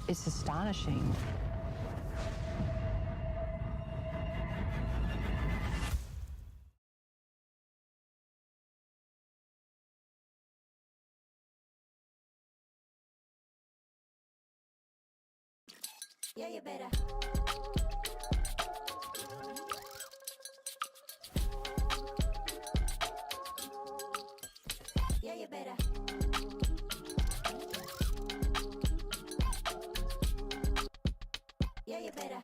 It's astonishing. Yeah, you better. Yeah, you better. Yeah, you better.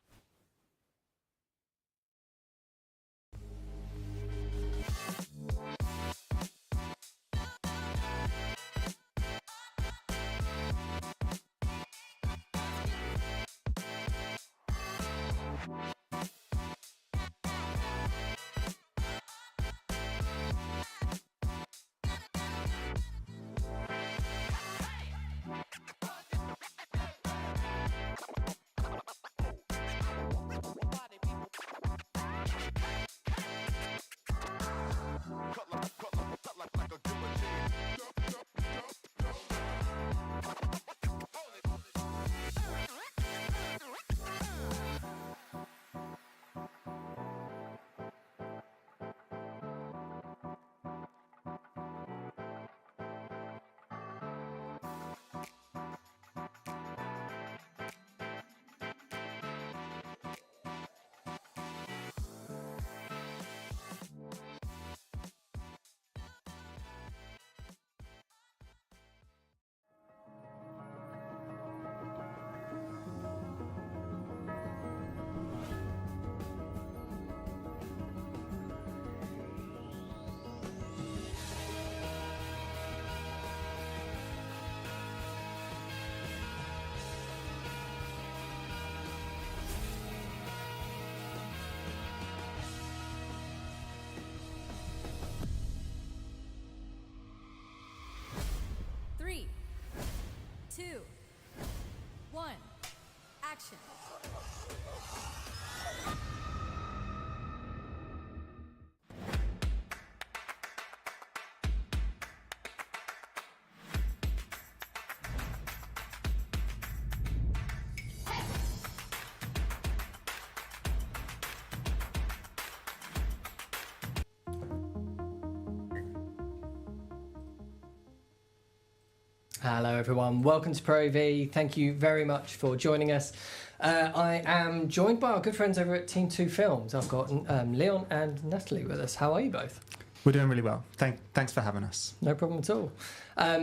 Three, 2, 1, action. Hello everyone, welcome to Pro V. Thank you very much for joining us. I am joined by our good friends over at Team 2 Films. I've got Leon and Natalie with us. How are you both? We're doing really well. Thanks for having us. No problem at all.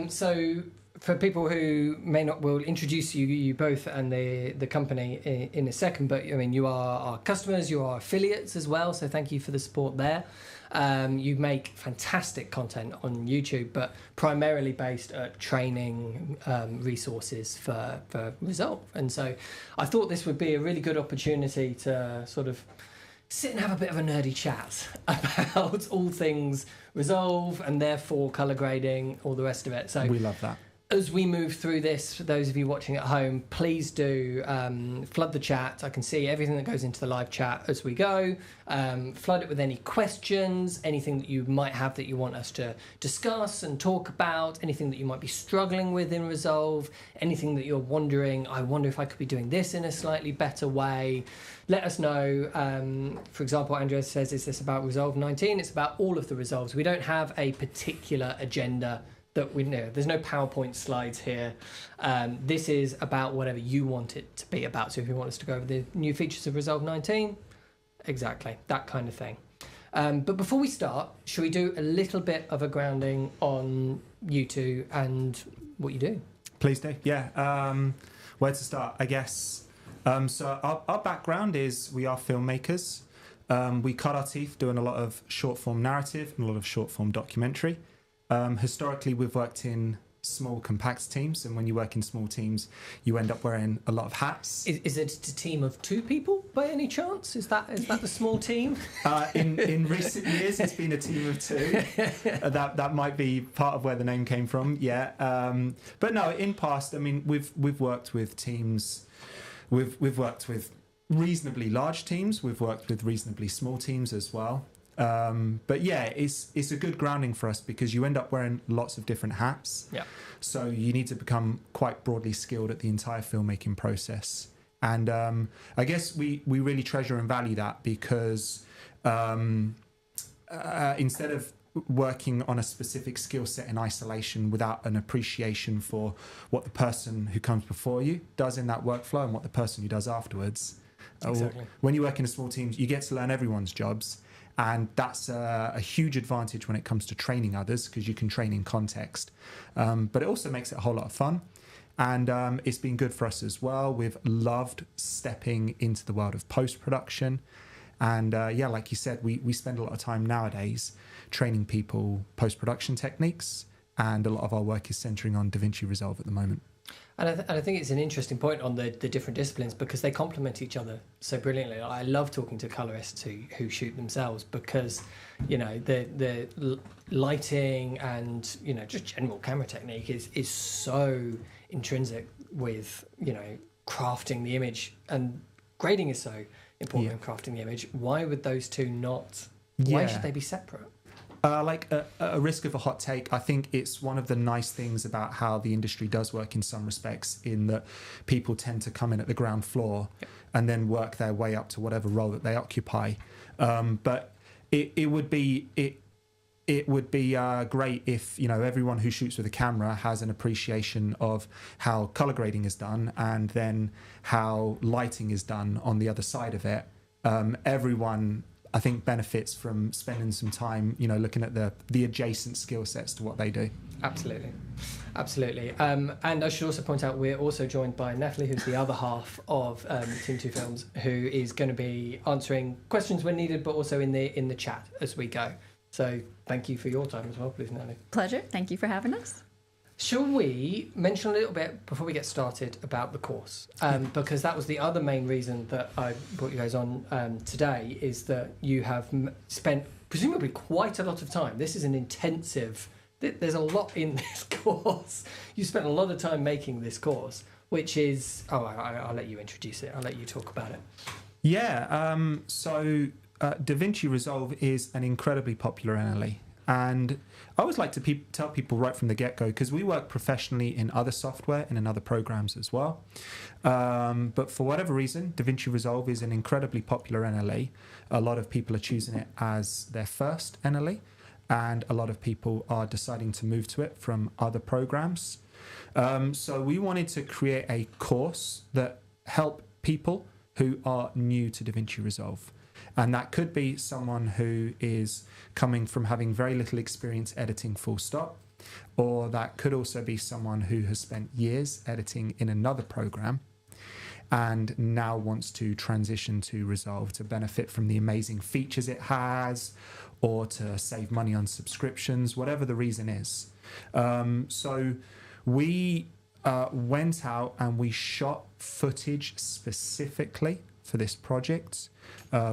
So for people who may not, we'll introduce you both and the company in a second, but I mean, you are our customers, you are affiliates as well, so thank you for the support there. You make fantastic content on YouTube, but primarily based at training resources for Resolve. And so I thought this would be a really good opportunity to sort of sit and have a bit of a nerdy chat about all things Resolve and therefore colour grading, all the rest of it. So we love that. As we move through this, for those of you watching at home, please do flood the chat. I can see everything that goes into the live chat as we go. Flood it with any questions, anything that you might have that you want us to discuss and talk about, anything that you might be struggling with in Resolve, anything that you're wondering, I wonder if I could be doing this in a slightly better way. Let us know. For example, Andrea says, is this about Resolve 19? It's about all of the Resolves. We don't have a particular agenda that we know. There's no PowerPoint slides here. This is about whatever you want it to be about. So if you want us to go over the new features of Resolve 19, exactly, that kind of thing. But before we start, should we do a little bit of a grounding on you two and what you do? Please do. Yeah. Where to start? I guess. So our background is we are filmmakers. We cut our teeth doing a lot of short form narrative and a lot of short form documentary. Historically, we've worked in small, compact teams, and when you work in small teams, you end up wearing a lot of hats. Is it a team of 2 people by any chance? Is that the small team? In recent years, it's been a team of 2. That might be part of where the name came from. Yeah, but no, in past, I mean, we've worked with teams. We've worked with reasonably large teams. We've worked with reasonably small teams as well. But yeah, it's a good grounding for us because you end up wearing lots of different hats. Yeah. So you need to become quite broadly skilled at the entire filmmaking process. And I guess we really treasure and value that because instead of working on a specific skill set in isolation without an appreciation for what the person who comes before you does in that workflow and what the person who does afterwards. Exactly. When you work in a small team, you get to learn everyone's jobs. And that's a huge advantage when it comes to training others because you can train in context. But it also makes it a whole lot of fun. And it's been good for us as well. We've loved stepping into the world of post-production. And yeah, like you said, we spend a lot of time nowadays training people post-production techniques. And a lot of our work is centering on Davinci Resolve at the moment. And I think it's an interesting point on the different disciplines because they complement each other so brilliantly. I love talking to colorists who shoot themselves because, you know, the lighting and, you know, just general camera technique is so intrinsic with, you know, crafting the image, and grading is so important in crafting the image. Why would those two not? Why should they be separate? Like a risk of a hot take, I think it's one of the nice things about how the industry does work in some respects, in that people tend to come in at the ground floor and then work their way up to whatever role that they occupy. But it would be great if, you know, everyone who shoots with a camera has an appreciation of how color grading is done and then how lighting is done on the other side of it. Everyone, I think, benefits from spending some time, you know, looking at the adjacent skill sets to what they do. Absolutely. And I should also point out we're also joined by Natalie, who's the other half of Team 2 Films, who is going to be answering questions when needed, but also in the chat as we go. So thank you for your time as well, please, Natalie. Pleasure. Thank you for having us. Shall we mention a little bit before we get started about the course? Because that was the other main reason that I brought you guys on today, is that you have spent presumably quite a lot of time. This is an intensive, there's a lot in this course. You spent a lot of time making this course, which is, I'll let you introduce it. I'll let you talk about it. Yeah, so Davinci Resolve is an incredibly popular NLE. And I always like to tell people right from the get-go, because we work professionally in other software and in other programs as well. But for whatever reason, Davinci Resolve is an incredibly popular NLE. A lot of people are choosing it as their first NLE, and a lot of people are deciding to move to it from other programs. So we wanted to create a course that help people who are new to Davinci Resolve. And that could be someone who is coming from having very little experience editing full stop, or that could also be someone who has spent years editing in another program and now wants to transition to Resolve to benefit from the amazing features it has, or to save money on subscriptions, whatever the reason is. So we went out and we shot footage specifically for this project.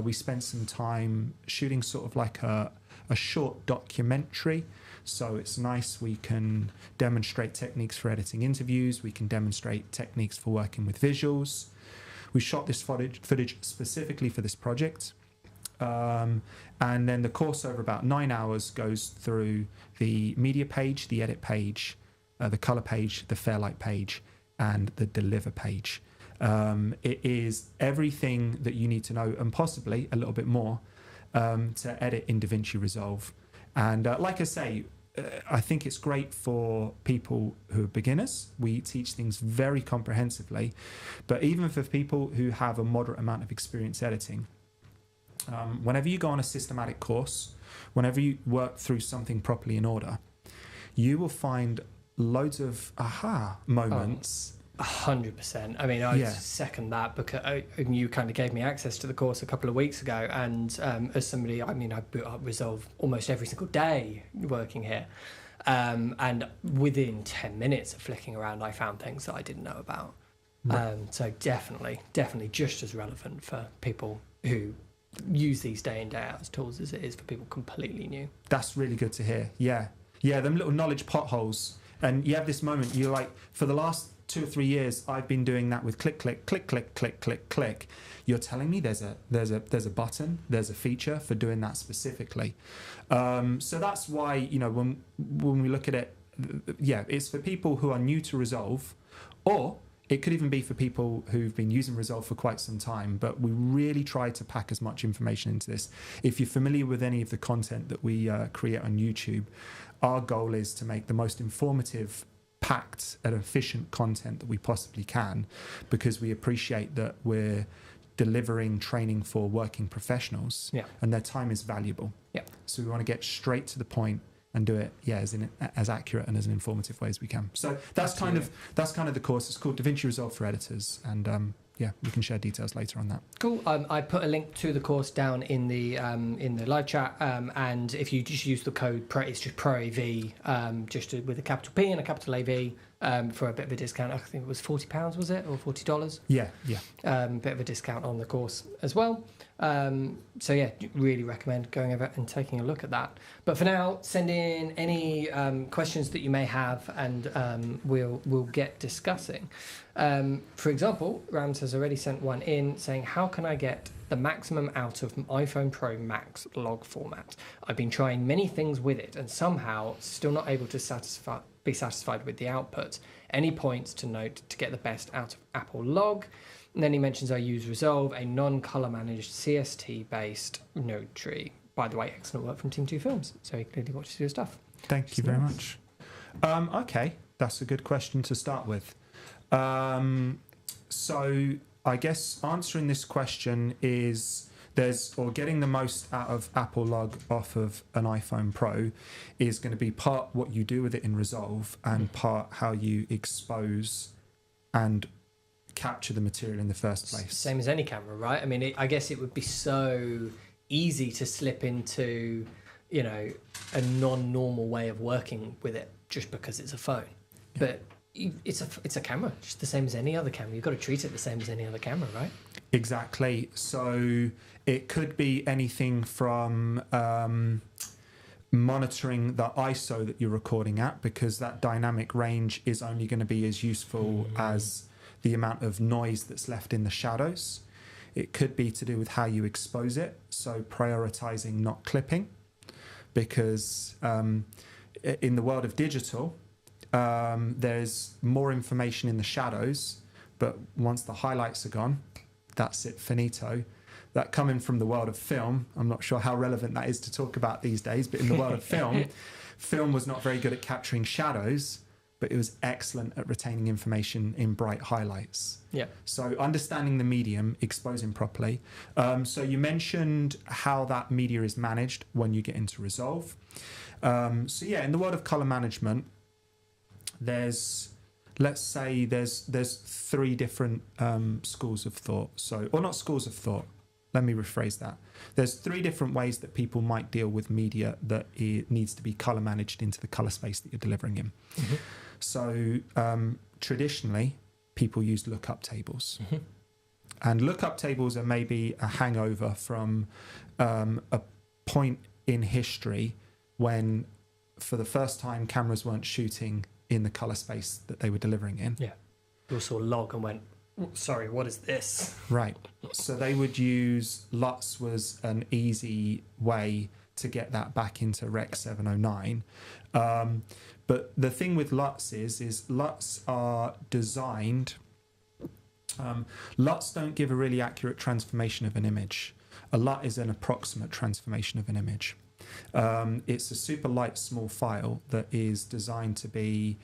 We spent some time shooting sort of like a short documentary. So it's nice, we can demonstrate techniques for editing interviews, we can demonstrate techniques for working with visuals. We shot this footage specifically for this project. And then the course over about 9 hours goes through the media page, the edit page, the color page, the Fairlight page, and the deliver page. It is everything that you need to know, and possibly a little bit more, to edit in Davinci Resolve. And like I say, I think it's great for people who are beginners. We teach things very comprehensively, but even for people who have a moderate amount of experience editing, whenever you go on a systematic course, whenever you work through something properly in order, you will find loads of aha moments. 100%. I mean, I second that, because you kind of gave me access to the course a couple of weeks ago, and as somebody, I mean, I boot up Resolve almost every single day working here, and within 10 minutes of flicking around, I found things that I didn't know about. Right. So definitely just as relevant for people who use these day in, day out as tools as it is for people completely new. That's really good to hear. Yeah, them little knowledge potholes, and you have this moment, you're like, for the last 2 or 3 years, I've been doing that with click, click, click, click, click, click, click. You're telling me there's a button, there's a feature for doing that specifically. So that's why, you know, when we look at it, it's for people who are new to Resolve, or it could even be for people who've been using Resolve for quite some time. But we really try to pack as much information into this. If you're familiar with any of the content that we create on YouTube, our goal is to make the most informative, packed and efficient content that we possibly can, because we appreciate that we're delivering training for working professionals, and their time is valuable. So we want to get straight to the point and do it as accurate and as an informative way as we can. So that's kind of the course. It's called Davinci Resolve for Editors, and we can share details later on that. Cool. I put a link to the course down in the live chat, and if you just use the code it's just ProAV, with a capital P and a capital AV, for a bit of a discount. I think it was £40, was it, or $40? Yeah. Bit of a discount on the course as well. Really recommend going over and taking a look at that. But for now, send in any questions that you may have, and we'll get discussing. For example, Rams has already sent one in saying, how can I get the maximum out of iPhone Pro Max log format? I've been trying many things with it and somehow still not able to be satisfied with the output. Any points to note to get the best out of Apple log? And then he mentions I use Resolve, a non-color managed CST-based node tree. By the way, excellent work from Team 2 Films. So he clearly watches your stuff. Thank you very much. Okay, that's a good question to start with. So I guess answering this question is getting the most out of Apple log off of an iPhone Pro is going to be part what you do with it in Resolve, and part how you expose and capture the material in the first place. Same as any camera, right? I mean, I guess it would be so easy to slip into, a non-normal way of working with it just because it's a phone. But it's a camera, just the same as any other camera. You've got to treat it the same as any other camera, right? Exactly. So it could be anything from monitoring the ISO that you're recording at, because that dynamic range is only going to be as useful as the amount of noise that's left in the shadows. It could be to do with how you expose it, so prioritizing not clipping, because in the world of digital, there's more information in the shadows, but once the highlights are gone, that's it, finito. That coming from the world of film, I'm not sure how relevant that is to talk about these days, but in the world of film was not very good at capturing shadows, but it was excellent at retaining information in bright highlights. Yeah. So understanding the medium, exposing properly. So you mentioned how that media is managed when you get into Resolve. So yeah, in the world of color management, let's say there's three different schools of thought. So, or not schools of thought. Let me rephrase that. There's three different ways that people might deal with media that it needs to be color managed into the color space that you're delivering in. Mm-hmm. So traditionally, people use lookup tables. Mm-hmm. And lookup tables are maybe a hangover from a point in history when, for the first time, cameras weren't shooting in the color space that they were delivering in. Yeah. You saw log and went, sorry, what is this? Right. So they would use LUTs was an easy way to get that back into Rec 709. But the thing with LUTs is LUTs are designed. LUTs don't give a really accurate transformation of an image. A LUT is an approximate transformation of an image. It's a super light small file that is designed to be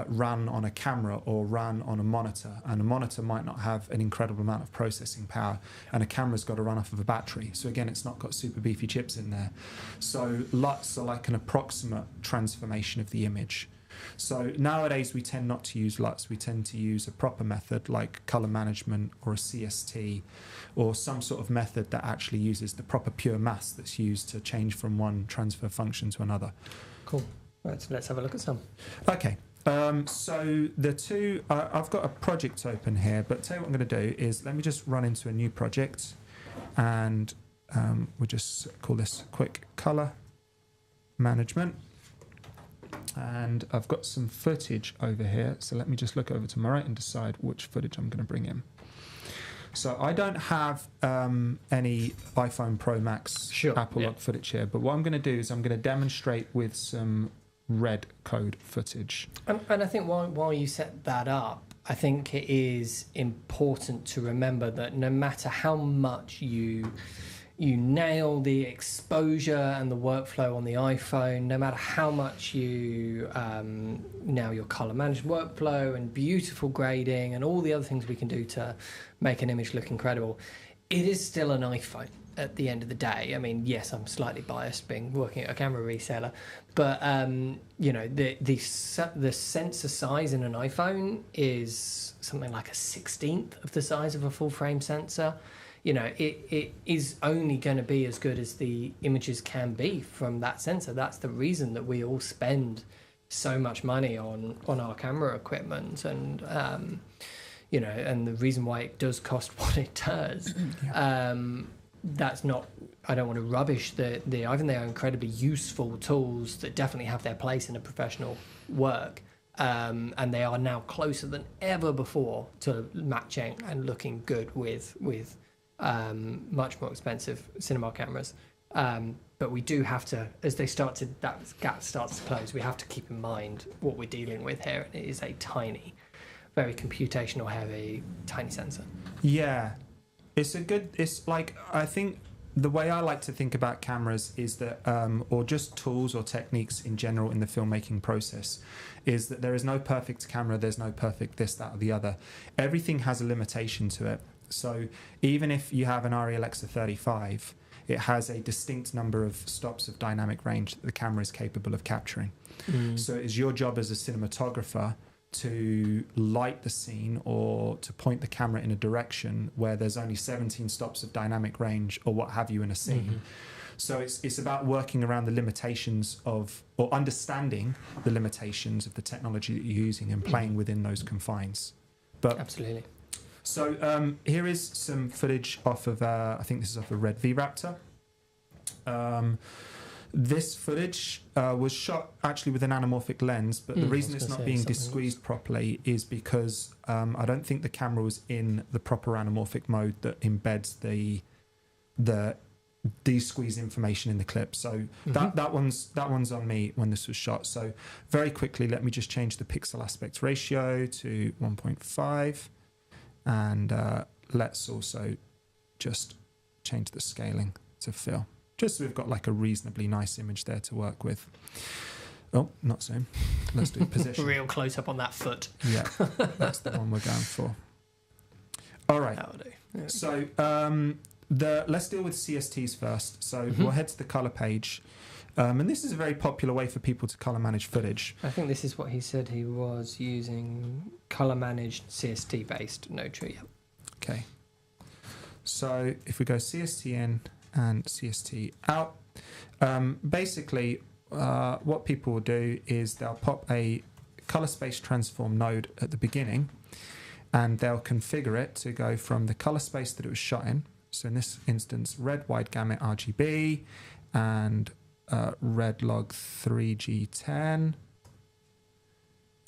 run on a camera or run on a monitor, and a monitor might not have an incredible amount of processing power, and a camera's got to run off of a battery. So again, it's not got super beefy chips in there. So LUTs are like an approximate transformation of the image. So nowadays we tend not to use LUTs. We tend to use a proper method like color management or a CST, or some sort of method that actually uses the proper pure maths that's used to change from one transfer function to another. Cool. Right, so let's have a look at some. Okay. So the two, I've got a project open here, but tell you what I'm going to do is let me just run into a new project, and we'll just call this quick color management. And I've got some footage over here, so let me just look over to my right and decide which footage I'm going to bring in. So I don't have any iPhone Pro Max Apple log footage here, but what I'm going to do is I'm going to demonstrate with some red code footage. And I think while you set that up, I think it is important to remember that no matter how much you nail the exposure and the workflow on the iPhone, no matter how much you nail your color management workflow and beautiful grading and all the other things we can do to make an image look incredible, it is still an iPhone at the end of the day. I mean, yes, I'm slightly biased being working at a camera reseller, but you know, the sensor size in an iPhone is something like a 16th of the size of a full frame sensor. You know, it is only going to be as good as the images can be from that sensor. That's the reason that we all spend so much money on our camera equipment, and you know, and the reason why it does cost what it does. Yeah. That's not, I don't want to rubbish I think they are incredibly useful tools that definitely have their place in a professional work, and they are now closer than ever before to matching and looking good with much more expensive cinema cameras. But we do have to, as that gap starts to close, we have to keep in mind what we're dealing with here. It is a tiny, very computational heavy, tiny sensor. Yeah. It's like, I think the way I like to think about cameras is that, or just tools or techniques in general in the filmmaking process, is that there is no perfect camera, there's no perfect this, that, or the other. Everything has a limitation to it. So even if you have an Arri Alexa 35, it has a distinct number of stops of dynamic range that the camera is capable of capturing. So it is your job as a cinematographer to light the scene or to point the camera in a direction where there's only 17 stops of dynamic range or what have you in a scene. So it's about working around the limitations of, or understanding the limitations of the technology that you're using and playing within those confines. But absolutely. So here is some footage off of, I think this is off a Red V Raptor. This footage was shot actually with an anamorphic lens, but the reason it's not being desqueezed properly is because I don't think the camera was in the proper anamorphic mode that embeds the desqueeze information in the clip. So that one's on me when this was shot. So very quickly, let me just change the pixel aspect ratio to 1.5, and let's also just change the scaling to fill. Just so we've got like a reasonably nice image there to work with. Oh, not zoom. Let's do position. Real close up on that foot. Yeah, that's the one we're going for. All right. That'll do. Yeah. So let's deal with CSTs first. So we'll head to the color page. And this is a very popular way for people to color manage footage. I think this is what he said he was using, color managed CST based no tree. Yep. Okay. So if we go CST in and CST out, basically what people will do is they'll pop a color space transform node at the beginning, and they'll configure it to go from the color space that it was shot in. So in this instance, red wide gamut RGB and red log 3G10. And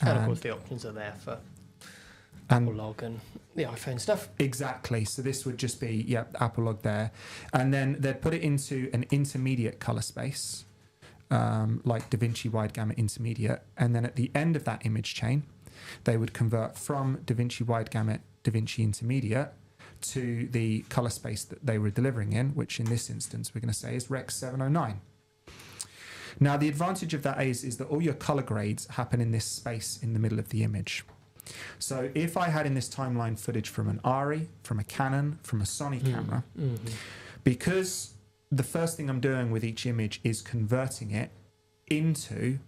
of course the options are there for Apple log and the iPhone stuff. Exactly. So this would just be, Apple log there. And then they'd put it into an intermediate color space, like Davinci wide gamut intermediate. And then at the end of that image chain, they would convert from Davinci wide gamut, Davinci intermediate to the color space that they were delivering in, which in this instance we're going to say is Rec 709. Now the advantage of that is that all your color grades happen in this space in the middle of the image. So if I had in this timeline footage from an ARRI, from a Canon, from a Sony camera, because the first thing I'm doing with each image is converting it into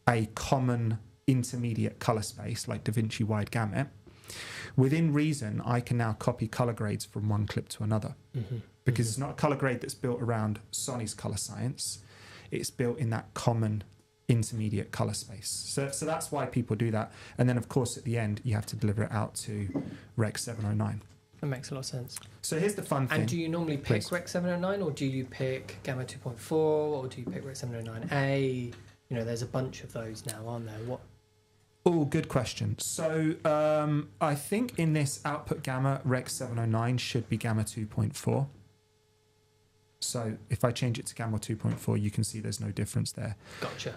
a common intermediate color space like Davinci wide gamut, within reason I can now copy color grades from one clip to another, because it's not a color grade that's built around Sony's color science, it's built in that common intermediate color space. So that's why people do that. And then of course at the end you have to deliver it out to Rec 709. That makes a lot of sense. So here's the fun thing. And do you normally pick Rec 709, or do you pick Gamma 2.4, or do you pick Rec 709A? You know, there's a bunch of those now, aren't there? What? Oh, good question. So I think in this output gamma, Rec 709 should be Gamma 2.4. So if I change it to Gamma 2.4, you can see there's no difference there. Gotcha.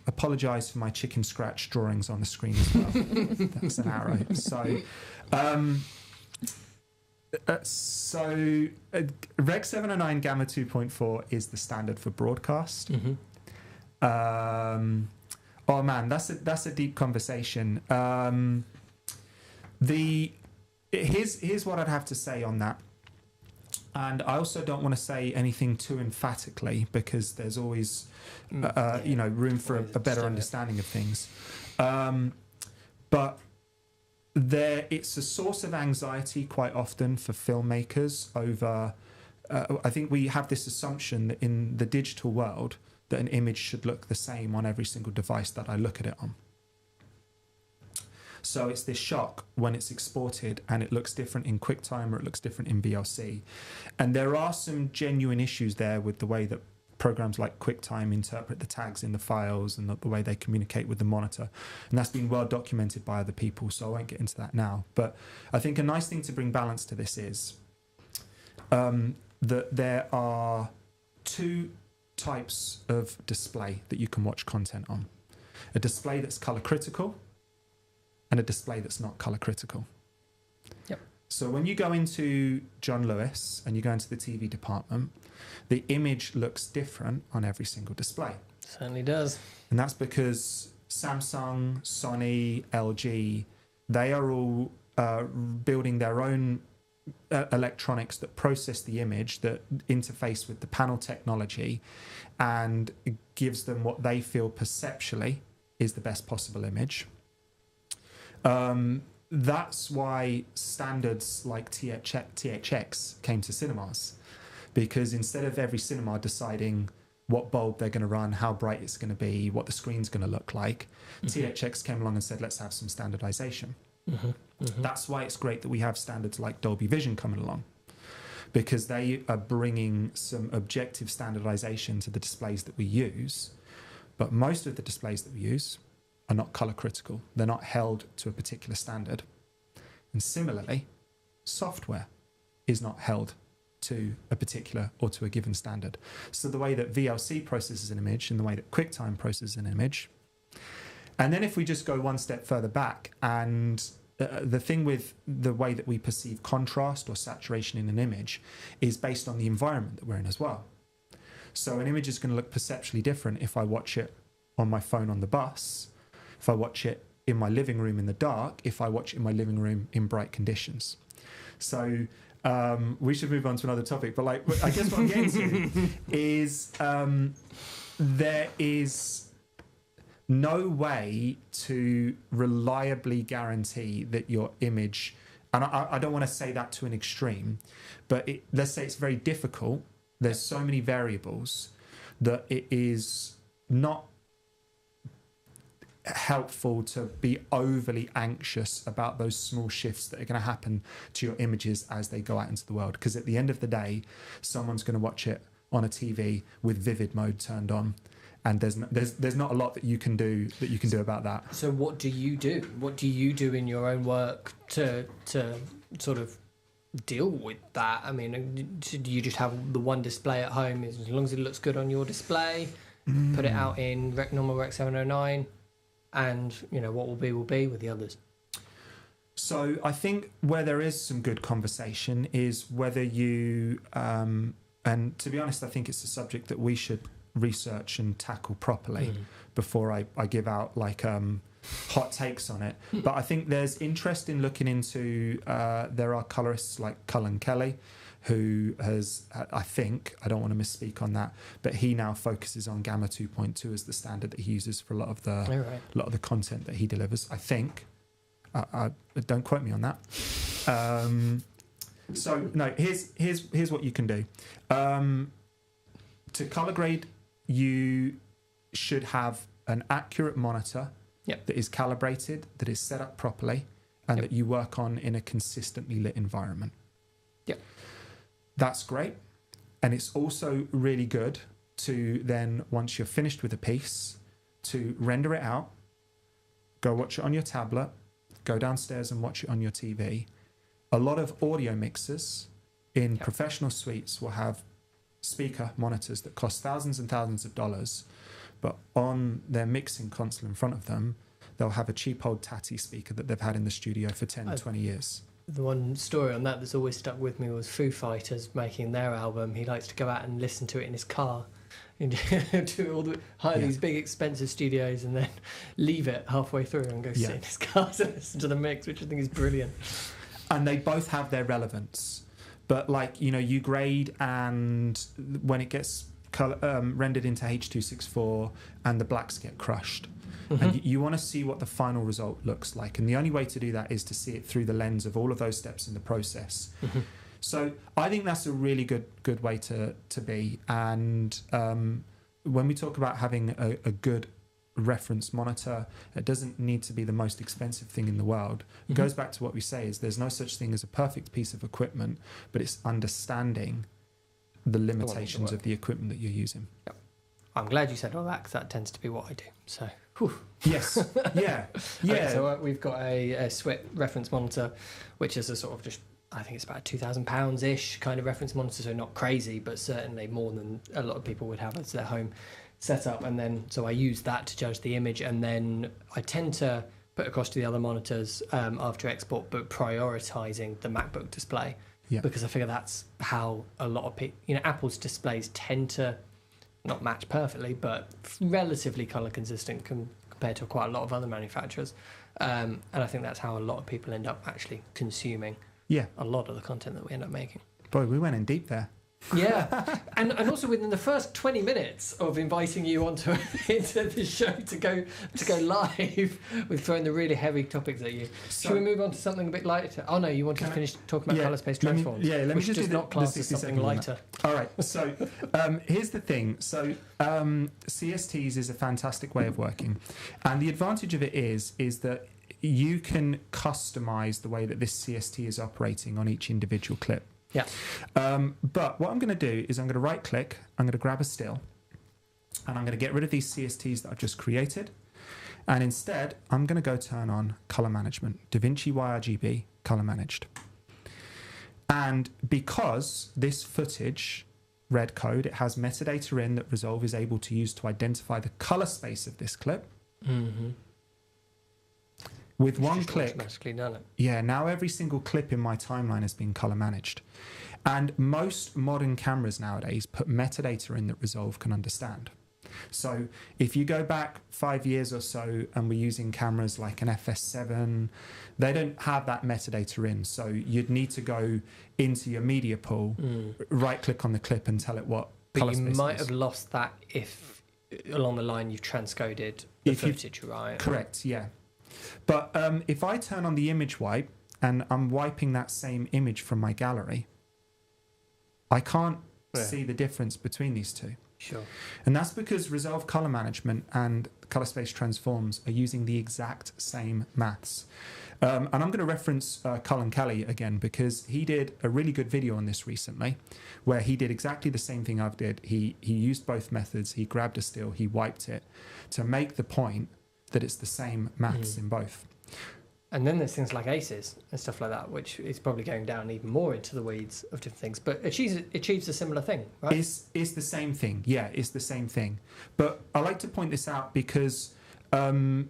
Apologise for my chicken scratch drawings on the screen as well. That's an arrow. So Rec 709 Gamma 2.4 is the standard for broadcast. Oh man, that's a deep conversation. Here's what I'd have to say on that. And I also don't want to say anything too emphatically, because there's always, room for a better understanding of things. But it's a source of anxiety quite often for filmmakers over. I think we have this assumption that in the digital world, that an image should look the same on every single device that I look at it on. So it's this shock when it's exported and it looks different in QuickTime or it looks different in VLC. And there are some genuine issues there with the way that programs like QuickTime interpret the tags in the files and the way they communicate with the monitor. And that's been well documented by other people, so I won't get into that now. But I think a nice thing to bring balance to this is that there are two types of display that you can watch content on. A display that's color critical and a display that's not color critical. Yep. So when you go into John Lewis and you go into the TV department, the image looks different on every single display. Certainly does. And that's because Samsung, Sony, LG, they are all building their own electronics that process the image, that interface with the panel technology, and gives them what they feel perceptually is the best possible image. That's why standards like THX came to cinemas, because instead of every cinema deciding what bulb they're going to run, how bright it's going to be, what the screen's going to look like, THX came along and said, let's have some standardization. That's why it's great that we have standards like Dolby Vision coming along, because they are bringing some objective standardization to the displays that we use. But most of the displays that we use are not color critical. They're not held to a particular standard. And similarly, software is not held to a particular or to a given standard. So the way that VLC processes an image and the way that QuickTime processes an image. And then if we just go one step further back, and the thing with the way that we perceive contrast or saturation in an image is based on the environment that we're in as well. So an image is going to look perceptually different if I watch it on my phone on the bus, if I watch it in my living room in the dark, if I watch it in my living room in bright conditions. So we should move on to another topic. But like, I guess what I'm getting to is there is no way to reliably guarantee that your image, and I don't want to say that to an extreme, but let's say it's very difficult. There's so many variables that it is not helpful to be overly anxious about those small shifts that are going to happen to your images as they go out into the world. Because at the end of the day, someone's going to watch it on a TV with vivid mode turned on, and there's not a lot that you can do about that. So what do you do? What do you do in your own work to sort of deal with that? I mean, do you just have the one display at home? As long as it looks good on your display, put it out in normal Rec 709, and what will be with the others. So I think where there is some good conversation is whether you and to be honest, I think it's a subject that we should research and tackle properly before I give out like hot takes on it. But I think there's interest in looking into there are colorists like Cullen Kelly, who has, I think, I don't want to misspeak on that, but he now focuses on Gamma 2.2 as the standard that he uses for a lot of the content that he delivers. I think. Don't quote me on that. So no, here's what you can do. To color grade, you should have an accurate monitor that is calibrated, that is set up properly, and that you work on in a consistently lit environment. Yep. That's great. And it's also really good to then, once you're finished with a piece, to render it out, go watch it on your tablet, go downstairs and watch it on your TV. A lot of audio mixers in professional suites will have speaker monitors that cost thousands and thousands of dollars, but on their mixing console in front of them, they'll have a cheap old tatty speaker that they've had in the studio for 10, 20 years. The one story on that's always stuck with me was Foo Fighters making their album. He likes to go out and listen to it in his car and hire these big expensive studios and then leave it halfway through and go sit in his car to listen to the mix, which I think is brilliant. And they both have their relevance. But like, you grade, and when it gets rendered into H.264 and the blacks get crushed. And you want to see what the final result looks like. And the only way to do that is to see it through the lens of all of those steps in the process. So I think that's a really good way to be. And when we talk about having a good reference monitor, it doesn't need to be the most expensive thing in the world. It goes back to what we say is there's no such thing as a perfect piece of equipment, but it's understanding the limitations of the equipment that you're using. Yep. I'm glad you said all that, because that tends to be what I do. So, yes, yeah. Okay, so we've got a SWIT reference monitor, which is a sort of just, I think it's about £2,000-ish kind of reference monitor, so not crazy, but certainly more than a lot of people would have as their home setup. And then, so I use that to judge the image, and then I tend to put across to the other monitors after export, but prioritising the MacBook display, because I figure that's how a lot of people, Apple's displays tend to not match perfectly, but relatively colour consistent compared to quite a lot of other manufacturers. And I think that's how a lot of people end up actually consuming a lot of the content that we end up making. Boy, we went in deep there. Yeah, and also within the first 20 minutes of inviting you into the show to go live, we've thrown the really heavy topics at you. So, should we move on to something a bit lighter? Oh no, you wanted to finish talking about colour space transforms. Let me just does not class as something lighter. All right. So here's the thing. So CSTs is a fantastic way of working, and the advantage of it is that you can customize the way that this CST is operating on each individual clip. Yeah. But what I'm going to do is I'm going to right click, I'm going to grab a still, and I'm going to get rid of these CSTs that I've just created. And instead, I'm going to go turn on color management, Davinci YRGB color managed. And because this footage, red code, it has metadata in that Resolve is able to use to identify the color space of this clip. With one click, automatically done it. Yeah, now every single clip in my timeline has been color managed. And most modern cameras nowadays put metadata in that Resolve can understand. So if you go back 5 years or so and we're using cameras like an FS7, they don't have that metadata in. So you'd need to go into your media pool, right click on the clip and tell it what color But you space might it is. have lost that if along the line you've transcoded the footage, right? Correct, yeah. But if I turn on the image wipe and I'm wiping that same image from my gallery, I can't see the difference between these two. Sure. And that's because Resolve Color Management and Color Space Transforms are using the exact same maths. And I'm going to reference Colin Kelly again because he did a really good video on this recently where he did exactly the same thing I've did. He used both methods. He grabbed a still, he wiped it to make the point that it's the same maths in both. And then there's things like ACEs and stuff like that, which is probably going down even more into the weeds of different things, but achieves a similar thing, right? It's the same thing. Yeah, it's the same thing. But I like to point this out because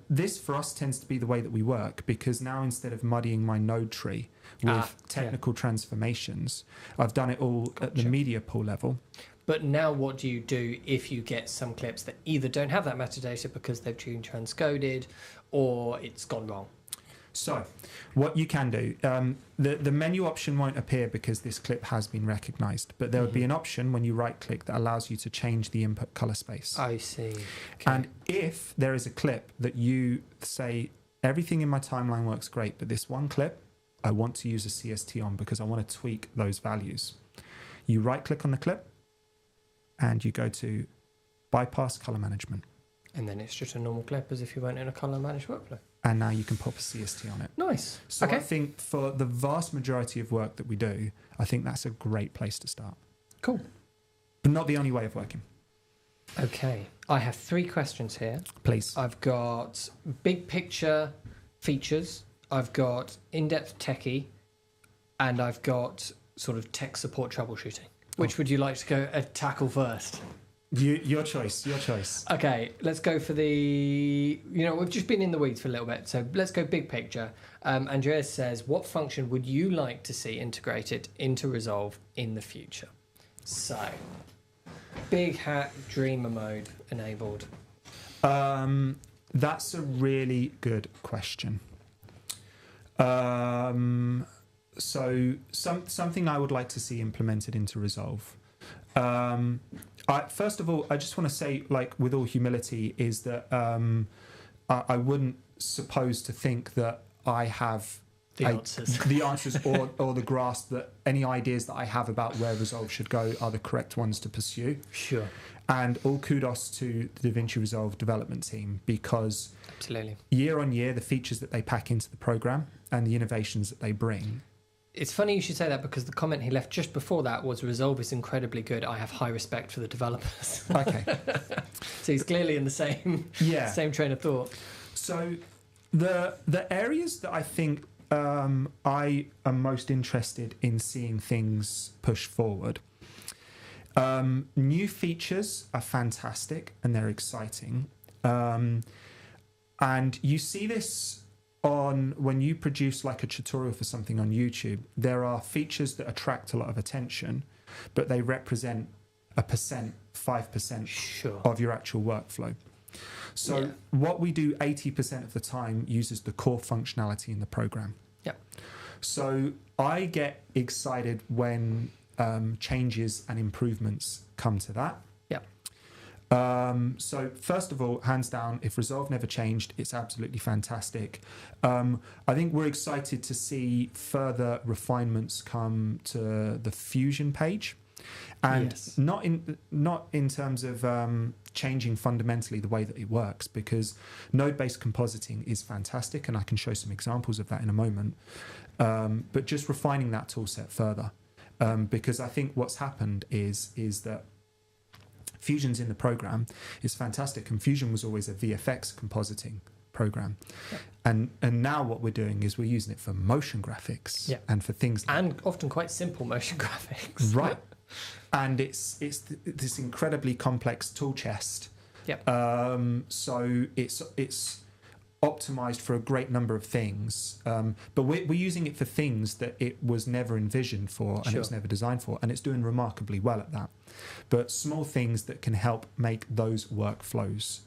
this for us tends to be the way that we work, because now instead of muddying my node tree with technical transformations, I've done it all at the media pool level. But now what do you do if you get some clips that either don't have that metadata because they've been transcoded or it's gone wrong? So what you can do, the menu option won't appear because this clip has been recognized, but there would be an option when you right click that allows you to change the input color space. I see. Okay. And if there is a clip that you say, everything in my timeline works great, but this one clip, I want to use a CST on because I want to tweak those values. You right click on the clip and you go to bypass color management. And then it's just a normal clip as if you weren't in a color management workflow. And now you can pop a CST on it. Nice. So okay. I think for the vast majority of work that we do, I think that's a great place to start. Cool. But not the only way of working. Okay. I have 3 questions here. Please. I've got big picture features, I've got in-depth techie, and I've got sort of tech support troubleshooting. Which would you like to go tackle first? Your choice. Your choice. Okay, let's go for the... we've just been in the weeds for a little bit, so let's go big picture. Andreas says, what function would you like to see integrated into Resolve in the future? So, big hat dreamer mode enabled. That's a really good question. So something I would like to see implemented into Resolve. First of all, I just want to say, like, with all humility, is that I wouldn't suppose to think that I have the answers or the grasp that any ideas that I have about where Resolve should go are the correct ones to pursue. Sure. And all kudos to the Davinci Resolve development team, because absolutely, year on year, the features that they pack into the program and the innovations that they bring. It's funny you should say that, because the comment he left just before that was, Resolve is incredibly good. I have high respect for the developers. Okay. So he's clearly in the same train of thought. So the areas that I think I am most interested in seeing things push forward. New features are fantastic and they're exciting. And you see this when you produce like a tutorial for something on YouTube. There are features that attract a lot of attention, but they represent 5% of your actual workflow. So what we do 80% of the time uses the core functionality in the program. Yeah. So I get excited when changes and improvements come to that. So first of all, hands down, if Resolve never changed, it's absolutely fantastic. I think we're excited to see further refinements come to the Fusion page, and not in terms of changing fundamentally the way that it works, because node-based compositing is fantastic, and I can show some examples of that in a moment. But just refining that tool set further, because I think what's happened is that Fusion's in the program is fantastic, and Fusion was always a VFX compositing program, and now what we're doing is we're using it for motion graphics and for things and often quite simple motion graphics, right? And it's this incredibly complex tool chest. So optimized for a great number of things, but we're using it for things that it was never envisioned for and it was never designed for, and it's doing remarkably well at that. But small things that can help make those workflows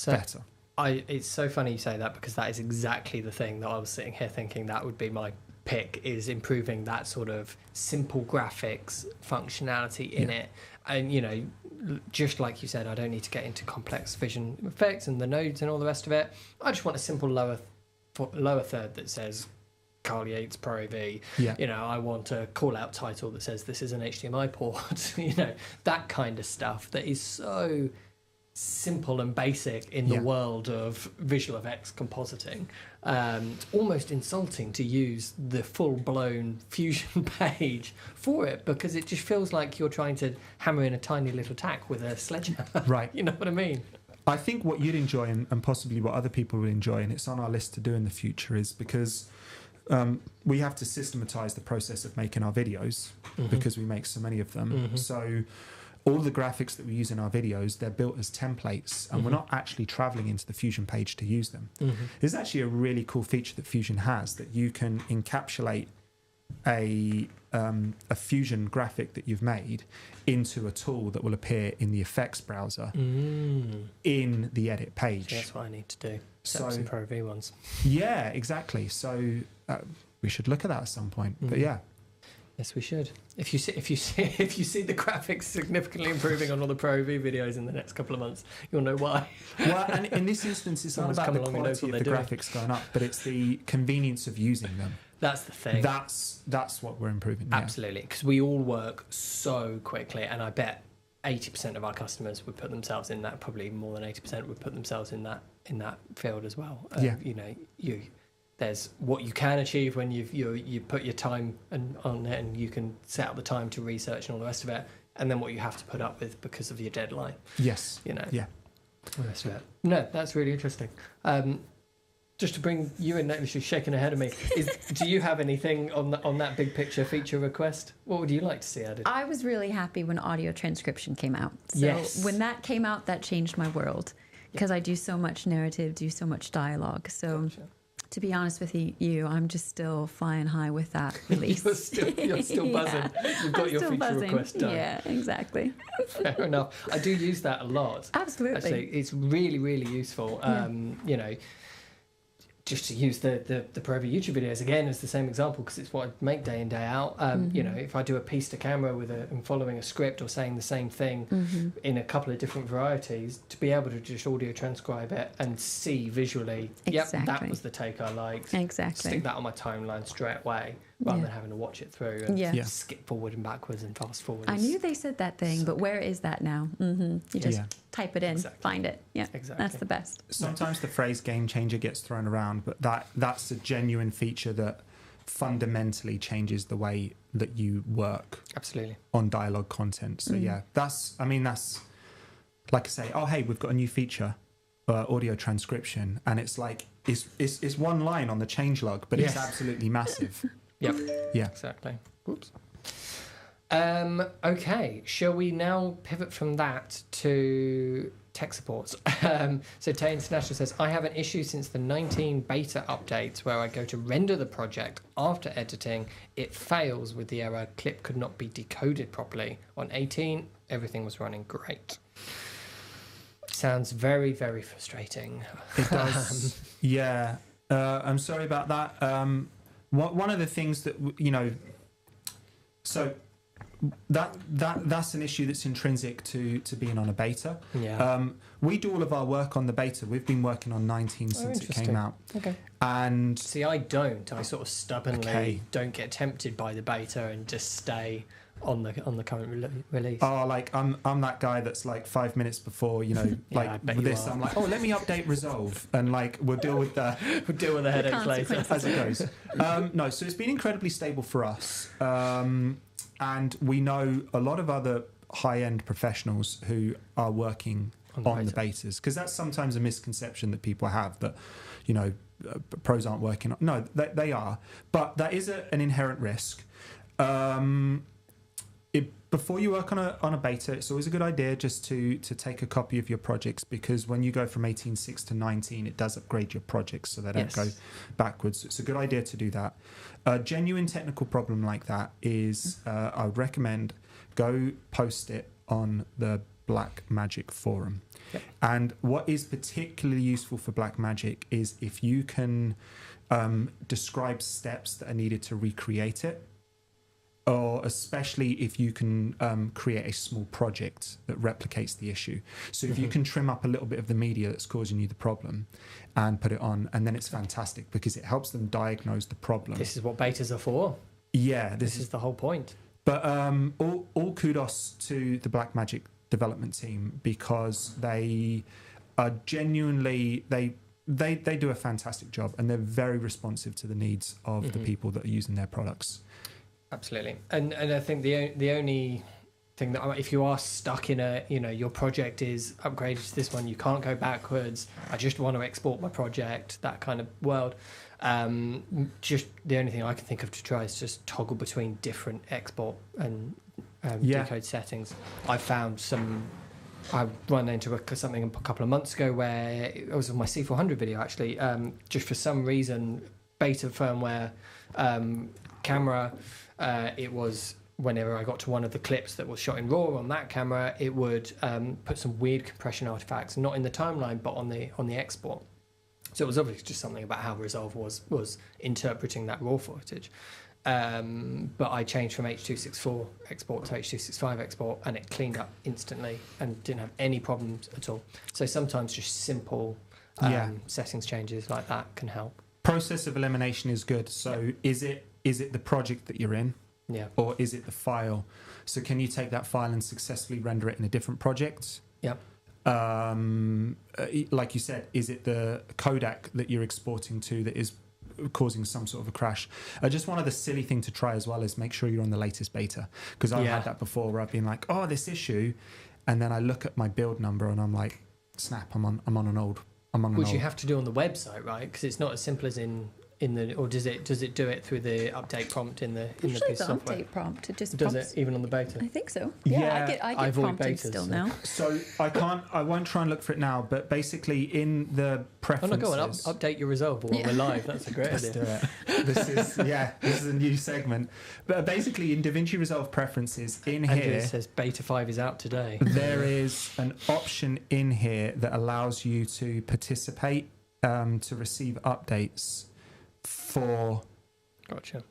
better. It's so funny you say that, because that is exactly the thing that I was sitting here thinking that would be my pick, is improving that sort of simple graphics functionality in it. And, you know, just like you said, I don't need to get into complex vision effects and the nodes and all the rest of it. I just want a simple lower third that says Carl Yates Pro AV. You know, I want a call out title that says this is an HDMI port. You know, that kind of stuff that is so simple and basic in the world of visual effects compositing. It's almost insulting to use the full-blown Fusion page for it, because it just feels like you're trying to hammer in a tiny little tack with a sledgehammer. Right. You know what I mean? I think what you'd enjoy, and possibly what other people would enjoy, and it's on our list to do in the future, is because we have to systematize the process of making our videos, because we make so many of them. So all the graphics that we use in our videos, they're built as templates, and we're not actually traveling into the Fusion page to use them. There's actually a really cool feature that Fusion has, that you can encapsulate a Fusion graphic that you've made into a tool that will appear in the effects browser in the edit page. So that's what I need to do. Set up some Pro V ones. Yeah, exactly. So we should look at that at some point. But yeah. Yes, we should. If you see the graphics significantly improving on all the Pro V videos in the next couple of months, you'll know why. Well, and in this instance, it's not about the quality of the graphics going up, but it's the convenience of using them. That's the thing. That's what we're improving. Absolutely, because we all work so quickly, and I bet 80% of our customers would put themselves in that. Probably more than 80% would put themselves in that field as well. You know, there's what you can achieve when you put your time on it, and you can set up the time to research and all the rest of it, and then what you have to put up with because of your deadline. Yes. You know. Yeah. All the rest of it. No, that's really interesting. Just to bring you in, literally shaking ahead of me, do you have anything on that big picture feature request? What would you like to see added? I was really happy when audio transcription came out. So when that came out, that changed my world, because I do so much narrative, do so much dialogue. So. Gotcha. To be honest with you, I'm just still flying high with that release. You're still buzzing. You've got your feature request done. Yeah, exactly. Fair enough. I do use that a lot. Absolutely. Actually, it's really, really useful. You know, just to use the Pro V YouTube videos again as the same example, because it's what I make day in, day out. You know, if I do a piece to camera and following a script or saying the same thing in a couple of different varieties, to be able to just audio transcribe it and see visually, yep, that was the take I liked. Exactly. Stick that on my timeline straight away, rather than having to watch it through and skip forward and backwards and fast forward. I knew they said that thing, but where is that now? You just type it in, find it. Yeah, exactly. That's the best. Sometimes the phrase game changer gets thrown around, but that's a genuine feature that fundamentally changes the way that you work. Absolutely. On dialogue content. So that's like I say, oh hey, we've got a new feature, audio transcription, and it's like it's one line on the changelog, but it's absolutely massive. Yep. Yeah. Exactly. Oops. Okay, shall we now pivot from that to tech support? So Tay International says, I have an issue since the 19 beta updates where I go to render the project after editing. It fails with the error, clip could not be decoded properly. On 18, everything was running great. Sounds very, very frustrating. It does. Yeah. I'm sorry about that. One of the things that, you know, so that's an issue that's intrinsic to being on a beta. We do all of our work on the beta. We've been working on 19 since it came out. Okay. And see, I don't. I sort of stubbornly don't get tempted by the beta and just stay on the current release. Oh, like I'm that guy that's like 5 minutes before, you know, like with this, I'm like, oh, let me update Resolve, and like we'll deal with the headaches later as it goes. No, so it's been incredibly stable for us. And we know a lot of other high-end professionals who are working on the betas, because that's sometimes a misconception that people have, that, you know, pros aren't working on. No, they are, but that is an inherent risk. before you work on a beta, it's always a good idea just to take a copy of your projects, because when you go from 18.6 to 19, it does upgrade your projects so they don't go backwards. It's a good idea to do that. A genuine technical problem like that is, I would recommend go post it on the Blackmagic forum. Yep. And what is particularly useful for Blackmagic is if you can describe steps that are needed to recreate it, or especially if you can create a small project that replicates the issue. So if you can trim up a little bit of the media that's causing you the problem and put it on, and then it's fantastic because it helps them diagnose the problem. This is what betas are for. Yeah, This is the whole point. But all kudos to the Blackmagic development team, because they are genuinely they do a fantastic job, and they're very responsive to the needs of the people that are using their products. Absolutely, and I think the only thing that, if you are stuck in your project is upgraded to this one, you can't go backwards. I just want to export my project, that kind of world. Just the only thing I can think of to try is just toggle between different export and decode settings. I ran into something a couple of months ago where it was on my C400 video actually. Just for some reason, beta firmware camera. It was whenever I got to one of the clips that was shot in RAW on that camera, it would put some weird compression artifacts, not in the timeline, but on the export. So it was obviously just something about how Resolve was interpreting that RAW footage. But I changed from H.264 export to H.265 export, and it cleaned up instantly and didn't have any problems at all. So sometimes just simple settings changes like that can help. Process of elimination is good. So is it the project that you're in? Yeah. Or is it the file? So can you take that file and successfully render it in a different project? Yep. Like you said, is it the codec that you're exporting to that is causing some sort of a crash? Just one other silly thing to try as well is make sure you're on the latest beta, because I've had that before where I've been like, oh, this issue, and then I look at my build number and I'm like, snap, I'm on an old. Which you have to do on the website, right? Because it's not as simple as in the, or does it do it through the update prompt in the piece of software? Update prompt, it just does prompts. it even on the beta? I think so. Yeah, I get prompted betas, still so. now. So I won't try and look for it now, but basically in the preferences. Oh no, go on, update your Resolve while we're live. That's a great Let's idea. do it. This is a new segment. But basically in Davinci Resolve preferences in Andrew here, says beta 5 is out today. there is an option in here that allows you to participate, to receive updates for. Gotcha.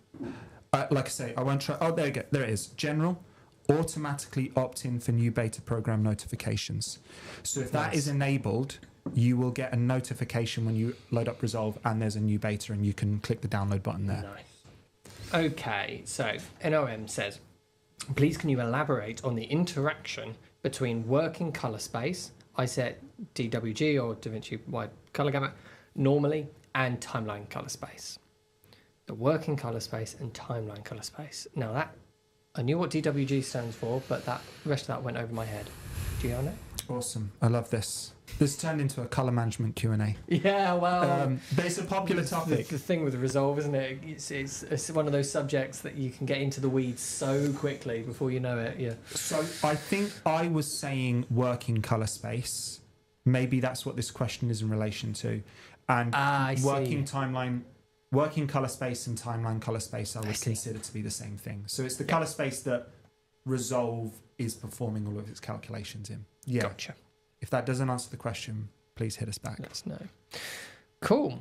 Like I say, I won't try. Oh, there you go. There it is. General, automatically opt in for new beta program notifications. So if that is enabled, you will get a notification when you load up Resolve and there's a new beta, and you can click the download button there. Nice. Okay, so NOM says, please can you elaborate on the interaction between working color space, I set DWG or DaVinci Wide Color Gamut normally, and timeline color space. The working color space and timeline color space. Now that, I knew what DWG stands for, but the rest of that went over my head. Do you know? Awesome. I love this. This turned into a color management Q&A. Yeah, well, but it's a popular topic. The thing with Resolve, isn't it? It's one of those subjects that you can get into the weeds so quickly before you know it. Yeah. So I think I was saying working color space. Maybe that's what this question is in relation to. And working timeline, working color space and timeline color space, I would consider to be the same thing. So it's the color space that Resolve is performing all of its calculations in. Yeah. Gotcha. If that doesn't answer the question, please hit us back. Let us know. Cool.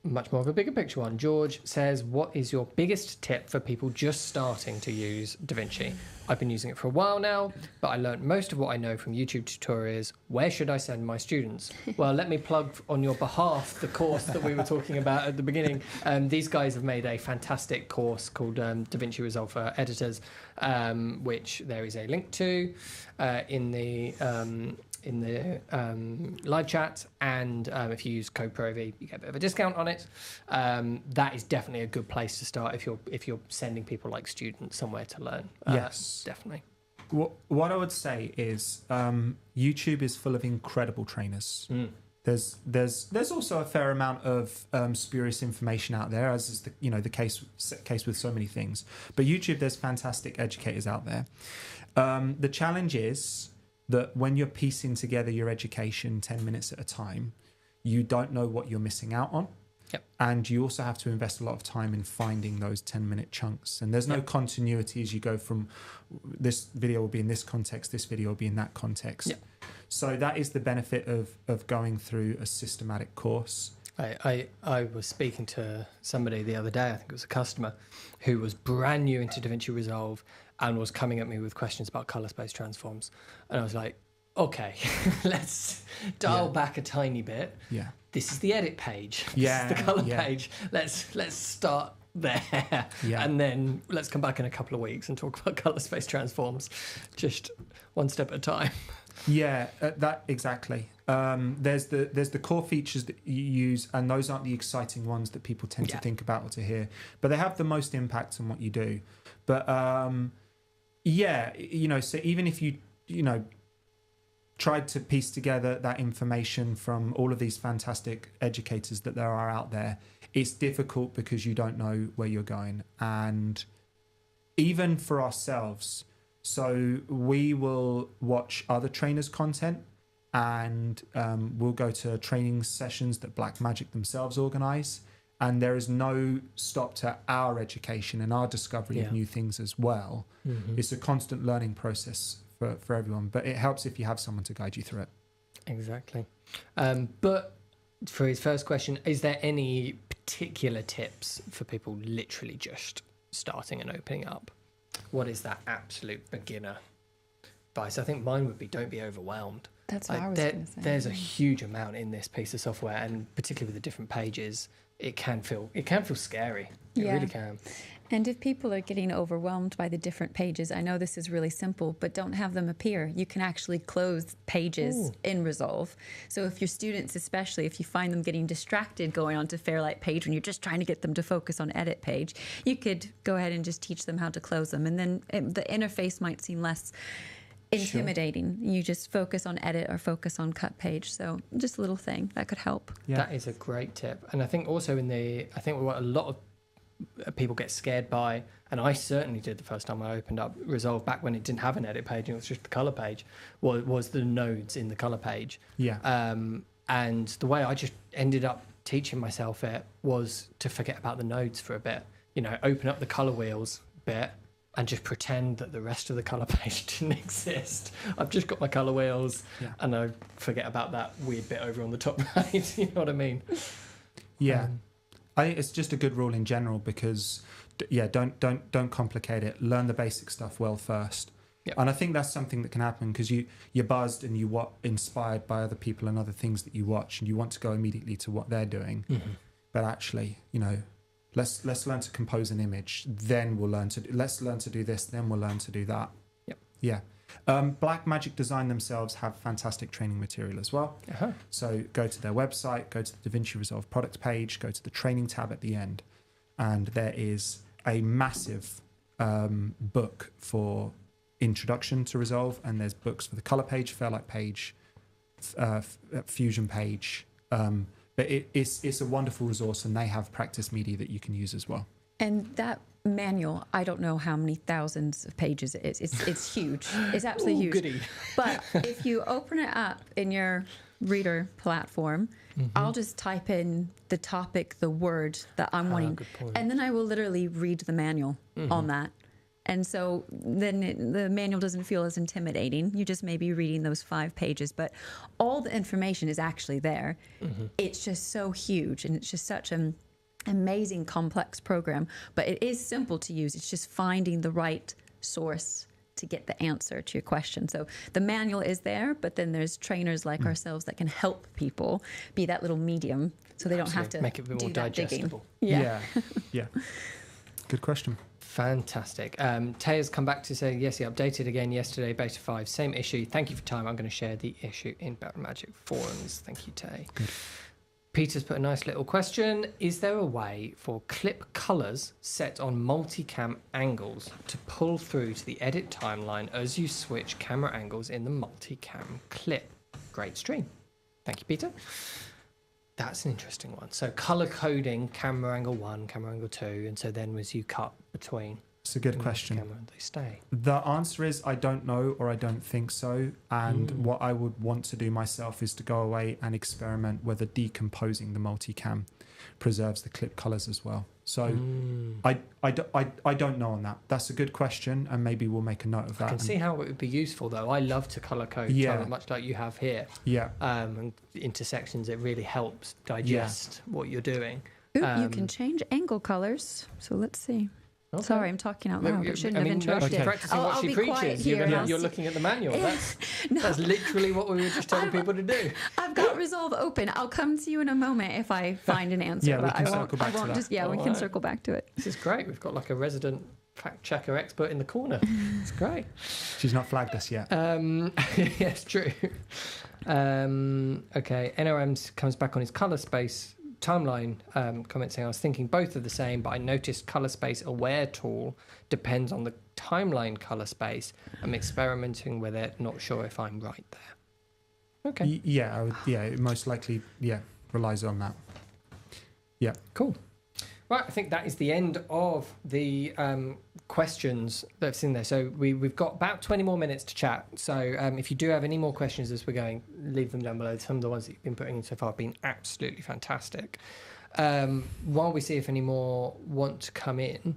Much more of a bigger picture one. George says, what is your biggest tip for people just starting to use DaVinci? I've been using it for a while now, but I learned most of what I know from YouTube tutorials. Where should I send my students? Well, let me plug on your behalf the course that we were talking about at the beginning. These guys have made a fantastic course called DaVinci Resolve for Editors, which there is a link to in the live chat, and if you use code ProV, you get a bit of a discount on it. That is definitely a good place to start if you're sending people like students somewhere to learn. Yes, definitely. What I would say is YouTube is full of incredible trainers. There's also a fair amount of spurious information out there, as is the case with so many things. But YouTube, there's fantastic educators out there. The challenge is that when you're piecing together your education 10 minutes at a time, you don't know what you're missing out on. Yep. And you also have to invest a lot of time in finding those 10-minute chunks. And there's no continuity as you go from this video will be in this context, this video will be in that context. Yep. So that is the benefit of going through a systematic course. I was speaking to somebody the other day, I think it was a customer, who was brand new into Davinci Resolve and was coming at me with questions about colour space transforms. And I was like, okay, let's dial back a tiny bit. Yeah. This is the edit page. Yeah. This is the colour page. Let's start there. Yeah. And then let's come back in a couple of weeks and talk about colour space transforms, just one step at a time. Yeah, that exactly. There's the core features that you use, and those aren't the exciting ones that people tend to think about or to hear, but they have the most impact on what you do. But so even if you tried to piece together that information from all of these fantastic educators that there are out there, it's difficult because you don't know where you're going. And even for ourselves, so we will watch other trainers' content, and we'll go to training sessions that Blackmagic themselves organize, and there is no stop to our education and our discovery of new things as well. Mm-hmm. It's a constant learning process for everyone, but it helps if you have someone to guide you through it. Exactly. But for his first question, is there any particular tips for people literally just starting and opening up? What is that absolute beginner advice? I think mine would be don't be overwhelmed. That's what I was going to say. There's a huge amount in this piece of software, and particularly with the different pages, it can feel scary. It really can. And if people are getting overwhelmed by the different pages, I know this is really simple, but don't have them appear. You can actually close pages in Resolve. So if your students, especially if you find them getting distracted going onto Fairlight page when you're just trying to get them to focus on edit page, you could go ahead and just teach them how to close them. And then the interface might seem less intimidating. Sure. You just focus on edit or focus on cut page. So just a little thing that could help. Yeah. That is a great tip. And I think also I think what a lot of people get scared by, and I certainly did the first time I opened up Resolve back when it didn't have an edit page and it was just the color page, was the nodes in the color page. Yeah. And the way I just ended up teaching myself it was to forget about the nodes for a bit, open up the color wheels bit and just pretend that the rest of the color page didn't exist. I've just got my color wheels and I forget about that weird bit over on the top right. You know what I mean? Yeah. I think it's just a good rule in general because, don't complicate it. Learn the basic stuff well first. Yep. And I think that's something that can happen because you're buzzed and you inspired by other people and other things that you watch, and you want to go immediately to what they're doing. Mm-hmm. But actually, let's learn to compose an image. Then we'll let's learn to do this. Then we'll learn to do that. Yep. Yeah. Blackmagic Design themselves have fantastic training material as well. Uh-huh. So go to their website, go to the Davinci Resolve product page, go to the training tab at the end, and there is a massive book for introduction to Resolve, and there's books for the color page, Fairlight page, Fusion page. But it's a wonderful resource, and they have practice media that you can use as well. And that manual, I don't know how many thousands of pages it is. It's huge. It's absolutely huge. Goody. But if you open it up in your reader platform, I'll just type in the topic, the word that I'm wanting, and then I will literally read the manual on that. And so then the manual doesn't feel as intimidating. You just may be reading those 5 pages, but all the information is actually there. Mm-hmm. It's just so huge, and it's just such an amazing complex program, but it is simple to use. It's just finding the right source to get the answer to your question. So the manual is there, but then there's trainers like ourselves that can help people be that little medium so they don't have to make it a bit more digestible. Yeah. Good question. Fantastic. Taya's come back to say, yes, he updated again yesterday, beta 5, same issue. Thank you for time. I'm going to share the issue in Barnard forums. Thank you, Tay. Good. Peter's put a nice little question. Is there a way for clip colors set on multicam angles to pull through to the edit timeline as you switch camera angles in the multicam clip? Great stream. Thank you, Peter. That's an interesting one. So color coding, camera angle 1, camera angle 2, and so then as you cut between. It's a good question. Camera, they stay. The answer is I don't know, or I don't think so. And what I would want to do myself is to go away and experiment whether decomposing the multicam preserves the clip colors as well. So I don't know on that. That's a good question, and maybe we'll make a note of that. I can see how it would be useful, though. I love to color code, much like you have here. Yeah. And intersections, it really helps digest what you're doing. Ooh, you can change angle colors. So let's see. Okay. Sorry, I'm talking out loud. I shouldn't have interrupted. She's practicing what she be quiet preaches. here. You're looking at the manual. That's literally what we were just telling people to do. I've got Resolve open. I'll come to you in a moment if I find an answer. Yeah, we can circle back to that. We can circle back to it. This is great. We've got like a resident fact checker expert in the corner. It's great. She's not flagged us yet. Yes, true. Okay, NRM comes back on his color space timeline comment saying, I was thinking both are the same, but I noticed color space aware tool depends on the timeline color space. I'm experimenting with it, not sure if I'm right there. Okay. It most likely relies on that. Yeah. Cool. Right, I think that is the end of the questions that's in there. So we've got about 20 more minutes to chat. So if you do have any more questions as we're going, leave them down below. Some of the ones that you've been putting in so far have been absolutely fantastic. While we see if any more want to come in,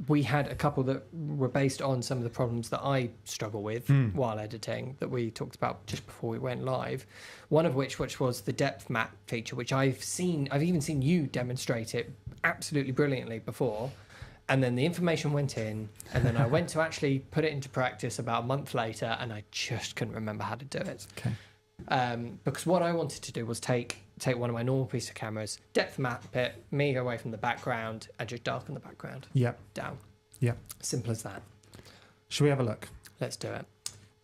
we had a couple that were based on some of the problems that I struggle with while editing that we talked about just before we went live. One of which was the depth map feature, which I've even seen you demonstrate it absolutely brilliantly before. And then the information went in, and then I went to actually put it into practice about a month later, and I just couldn't remember how to do it. Okay. Because what I wanted to do was take one of my normal piece of cameras, depth map it, me away from the background, and just darken the background. Yep. Down. Yep. Simple as that. Shall we have a look? Let's do it.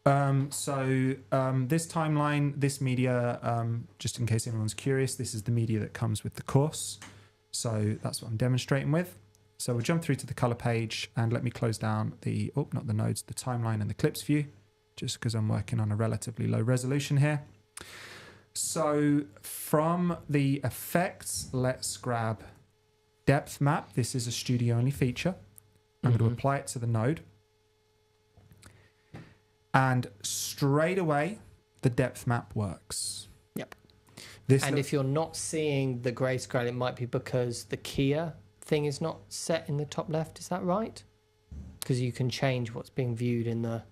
This timeline, this media, just in case anyone's curious, this is the media that comes with the course. So that's what I'm demonstrating with. So we'll jump through to the color page, and let me close down the timeline and the clips view, just because I'm working on a relatively low resolution here. So from the effects, let's grab depth map. This is a studio only feature. I'm going to apply it to the node. And straight away, the depth map works. Yep. If you're not seeing the grayscale, it might be because the keyer thing is not set in the top left. Is that right? Because you can change what's being viewed in the...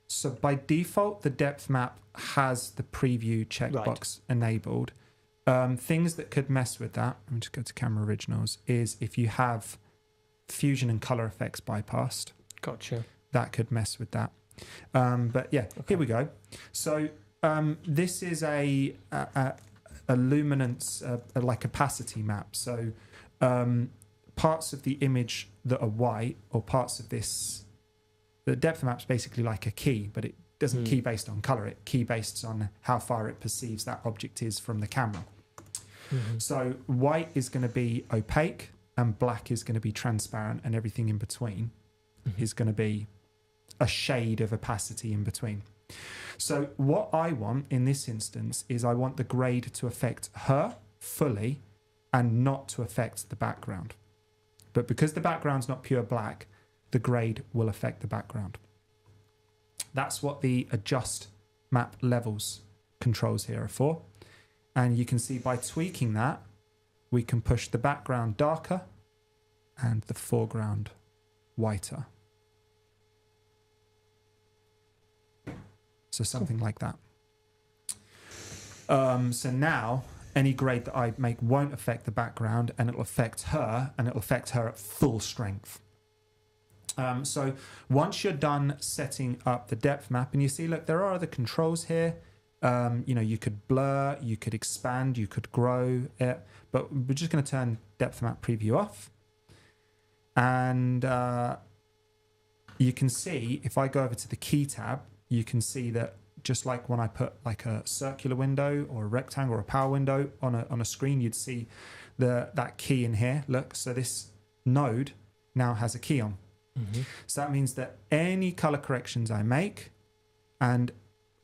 So by default, the depth map has the preview checkbox enabled. Things that could mess with that, let me just go to camera originals, is if you have fusion and color effects bypassed. Gotcha. That could mess with that. Here we go. So this is a luminance, like opacity map. So parts of the image that are white, or parts of this, the depth map's basically like a key, but it doesn't key based on color. It key based on how far it perceives that object is from the camera. So white is going to be opaque, and black is going to be transparent, and everything in between is going to be a shade of opacity in between. So what I want in this instance is I want the grade to affect her fully and not to affect the background. But because the background's not pure black, the grade will affect the background. That's what the adjust map levels controls here are for. And you can see by tweaking that, we can push the background darker and the foreground whiter. So something like that. So now any grade that I make won't affect the background, and it'll affect her, and it'll affect her at full strength. So once you're done setting up the depth map, and you see, look, there are other controls here. You could blur, you could expand, you could grow it, but we're just going to turn depth map preview off. And you can see, if I go over to the key tab, you can see that just like when I put like a circular window or a rectangle or a power window on a screen, you'd see that key in here. Look, so this node now has a key on. So that means that any color corrections I make, and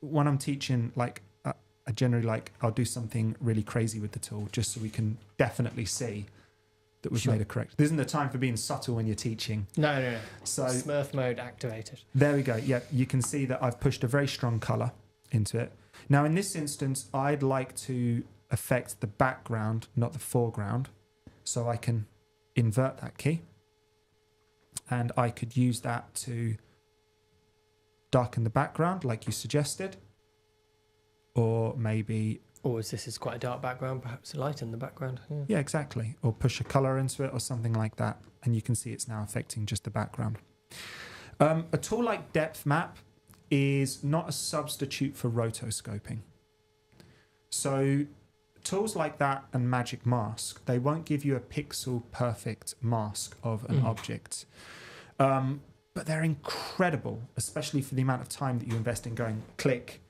when I'm teaching, like I generally I'll do something really crazy with the tool just so we can definitely see that we've made a correct. There isn't the time for being subtle when you're teaching. No. So Smurf mode activated. there we go. Yeah, you can see that I've pushed a very strong color into it. Now in this instance, I'd like to affect the background, not the foreground. So I can invert that key. And I could use that to darken the background like you suggested. Or maybe... Or as this is quite a dark background, perhaps lighten the background. Yeah, exactly. Or push a color into it or something like that. And you can see it's now affecting just the background. A tool like Depth Map is not a substitute for rotoscoping. So tools like that and Magic Mask, they won't give you a pixel perfect mask of an object. But they're incredible, especially for the amount of time that you invest in going click,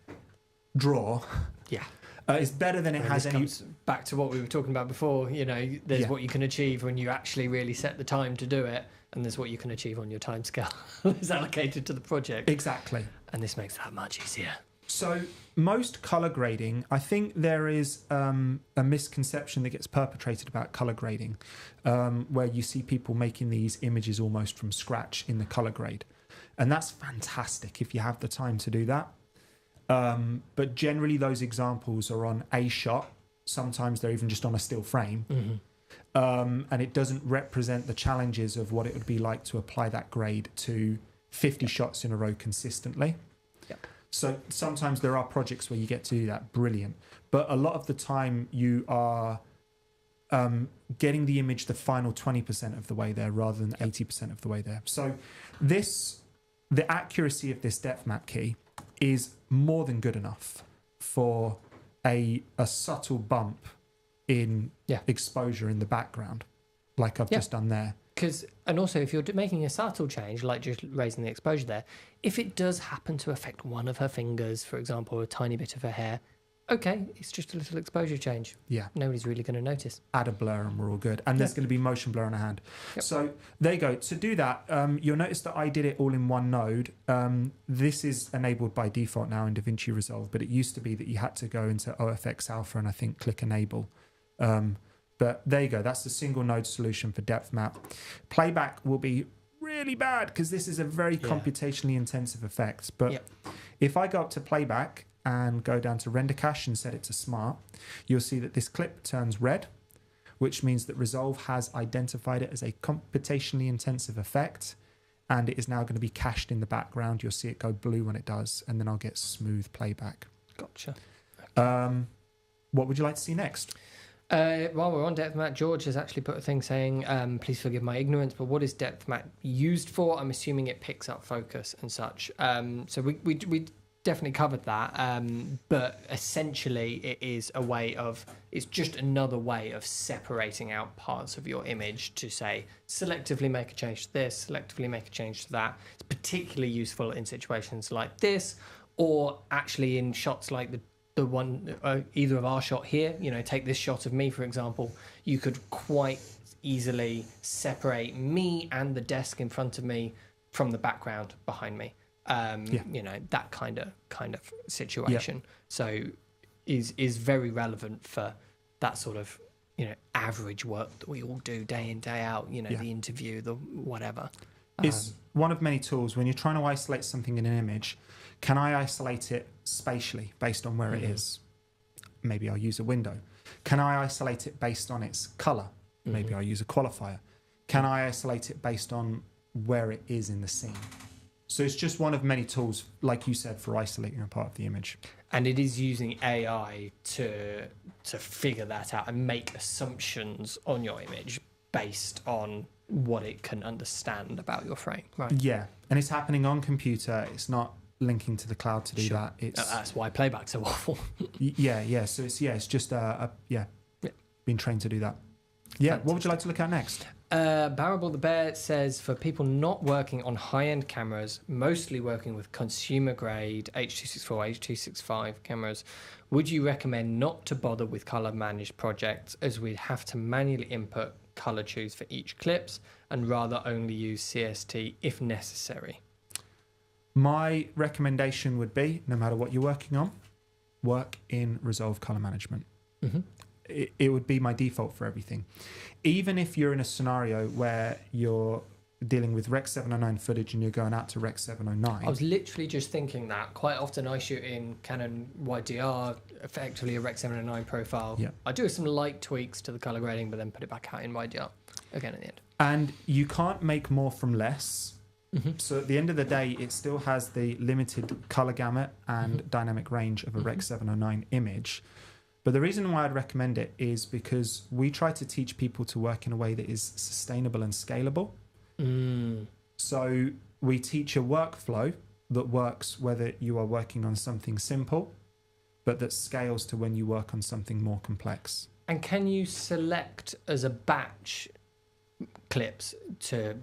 draw. Yeah. It's better than it has any... comes back to what we were talking about before. You know, there's what you can achieve when you actually really set the time to do it, and there's what you can achieve on your time scale that's allocated to the project. Exactly. And this makes that much easier. So most color grading, I think there is a misconception that gets perpetrated about color grading, where you see people making these images almost from scratch in the color grade. And that's fantastic if you have the time to do that. But generally those examples are on a shot. Sometimes they're even just on a still frame. And it doesn't represent the challenges of what it would be like to apply that grade to 50 shots in a row consistently. So sometimes there are projects where you get to do that. Brilliant. But a lot of the time you are getting the image the final 20% of the way there rather than 80% of the way there. So the accuracy of this depth map key is more than good enough for a subtle bump in exposure in the background, like I've just done there. And also, if you're making a subtle change, like just raising the exposure there, if it does happen to affect one of her fingers, for example, or a tiny bit of her hair, okay, it's just a little exposure change. Yeah. Nobody's really going to notice. Add a blur and we're all good. And there's going to be motion blur on a hand. So there you go. To do that, you'll notice that I did it all in one node. This is enabled by default now in Davinci Resolve, but it used to be that you had to go into OFX Alpha and I think click enable. But there you go. That's the single node solution for depth map. Playback will be really bad because this is a very computationally intensive effect. But if I go up to playback and go down to render cache and set it to smart, you'll see that this clip turns red, which means that Resolve has identified it as a computationally intensive effect. And it is now going to be cached in the background. You'll see it go blue when it does. And then I'll get smooth playback. Gotcha. What would you like to see next? While we're on depth map, George has actually put a thing saying, please forgive my ignorance, but what is depth map used for? I'm assuming it picks up focus and such. So we definitely covered that. But essentially it is a way of, it's just another way of separating out parts of your image to say, selectively make a change to this, selectively make a change to that. It's particularly useful in situations like this, or actually in shots like the one, either of our shot here, you know, take this shot of me, for example, you could quite easily separate me and the desk in front of me from the background behind me. You know, that kind of situation. So is very relevant for that sort of, you know, average work that we all do day in, day out, you know, the interview, the whatever. It's one of many tools when you're trying to isolate something in an image. Can I isolate it spatially based on where it is? Maybe I'll use a window. Can I isolate it based on its color? Maybe I'll use a qualifier. Can I isolate it based on where it is in the scene? So it's just one of many tools, like you said, for isolating a part of the image. And it is using AI to figure that out and make assumptions on your image based on what it can understand about your frame, right? Yeah, and it's happening on computer. It's not linking to the cloud to do that. It's that's why playback's so awful. yeah. So it's just being trained to do that. Yeah. Fantastic. What would you like to look at next? Barrable the Bear says, for people not working on high-end cameras, mostly working with consumer-grade H.264, H.265 cameras, would you recommend not to bother with color-managed projects, as we'd have to manually input color choose for each clips, and rather only use CST if necessary? My recommendation would be, no matter what you're working on, work in Resolve Color Management. Mm-hmm. It would be my default for everything. Even if you're in a scenario where you're dealing with Rec 709 footage and you're going out to Rec 709. I was literally just thinking that. Quite often I shoot in Canon YDR, effectively a Rec 709 profile. Yeah. I do some light tweaks to the color grading, but then put it back out in YDR again at the end. And you can't make more from less. Mm-hmm. So at the end of the day, it still has the limited color gamut and dynamic range of a Rec 709 image. But the reason why I'd recommend it is because we try to teach people to work in a way that is sustainable and scalable. So we teach a workflow that works whether you are working on something simple, but that scales to when you work on something more complex. And can you select as a batch clips to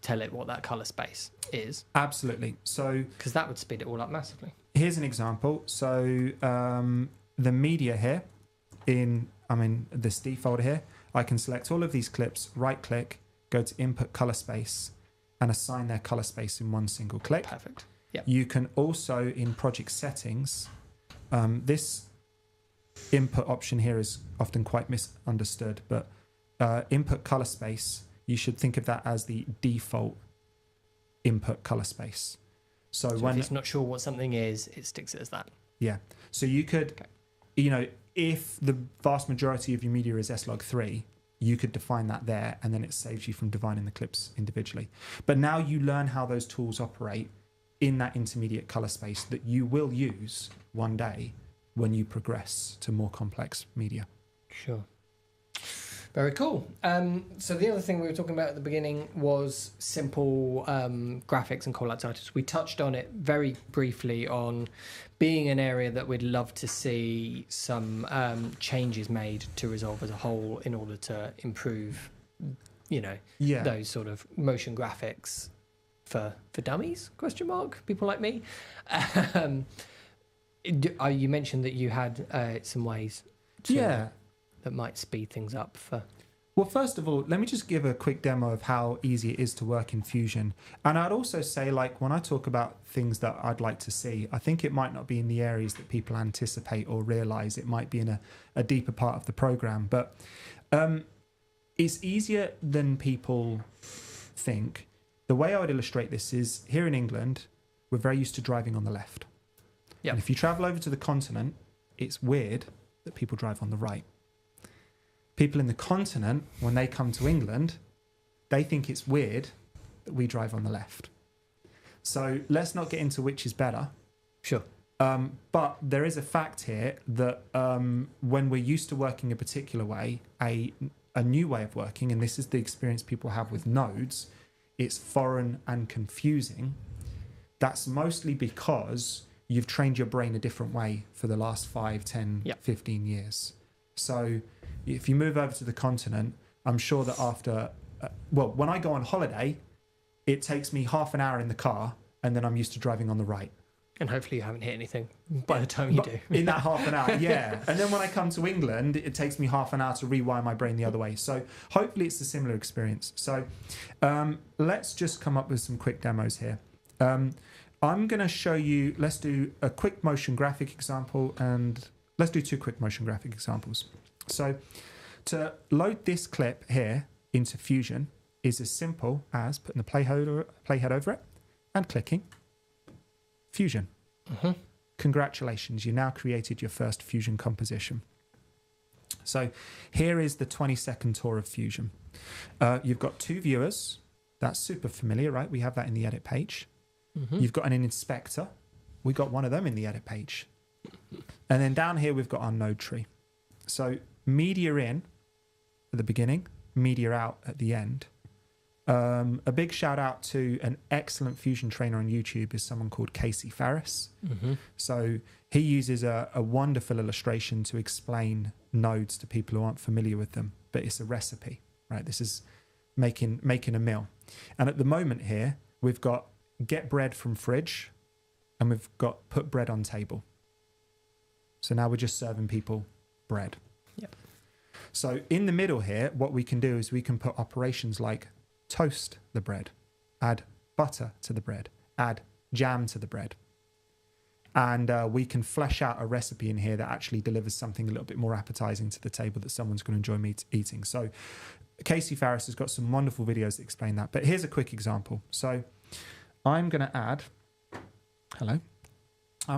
tell it what that color space is? Absolutely. So because that would speed it all up massively. here's an example. So the media here in this default here, I can select all of these clips, right click, go to input color space and assign their color space in one single click. Perfect. Yep. You can also in project settings, this input option here is often quite misunderstood, but input color space, you should think of that as the default input color space. So when if it's not sure what something is, it sticks it as that. Yeah. So you could, if the vast majority of your media is S-Log3, you could define that there, and then it saves you from defining the clips individually. But now you learn how those tools operate in that intermediate color space that you will use one day when you progress to more complex media. Sure. Very cool. So the other thing we were talking about at the beginning was simple graphics and call-out titles. We touched on it very briefly on being an area that we'd love to see some changes made to Resolve as a whole in order to improve, those sort of motion graphics for dummies, ? People like me. You mentioned that you had some ways that might speed things up for... Well, first of all, let me just give a quick demo of how easy it is to work in Fusion. And I'd also say, when I talk about things that I'd like to see, I think it might not be in the areas that people anticipate or realize. It might be in a deeper part of the program. But it's easier than people think. The way I would illustrate this is, here in England, we're very used to driving on the left. Yep. And if you travel over to the continent, it's weird that people drive on the right. People in the continent, when they come to England, they think it's weird that we drive on the left. So let's not get into which is better. Sure. But there is a fact here that when we're used to working a particular way, a new way of working, and this is the experience people have with nodes, it's foreign and confusing. That's mostly because you've trained your brain a different way for the last 5, 10, 15 years. So if you move over to the continent, I'm sure that after, when I go on holiday, it takes me half an hour in the car and then I'm used to driving on the right. And hopefully you haven't hit anything by the time you do. In that half an hour, yeah. And then when I come to England, it takes me half an hour to rewire my brain the other way. So hopefully it's a similar experience. So let's just come up with some quick demos here. I'm going to show you, let's do a quick motion graphic example and let's do 2 quick motion graphic examples. So to load this clip here into Fusion is as simple as putting the playhead over it and clicking Fusion. Mm-hmm. Congratulations, you now created your first Fusion composition. So here is the 20-second tour of Fusion. You've got 2 viewers. That's super familiar, right? We have that in the edit page. Mm-hmm. You've got an inspector. We got one of them in the edit page. And then down here, we've got our node tree. So media in at the beginning, media out at the end. A big shout out to an excellent Fusion trainer on YouTube is someone called Casey Farris. Mm-hmm. So he uses a wonderful illustration to explain nodes to people who aren't familiar with them, but it's a recipe, right? This is making a meal. And at the moment here, we've got get bread from fridge and we've got put bread on table. So now we're just serving people bread. Yep. So in the middle here, what we can do is we can put operations like toast the bread, add butter to the bread, add jam to the bread. And we can flesh out a recipe in here that actually delivers something a little bit more appetizing to the table that someone's going to enjoy eating. So Casey Farris has got some wonderful videos that explain that. But here's a quick example. So I'm going to add, I'm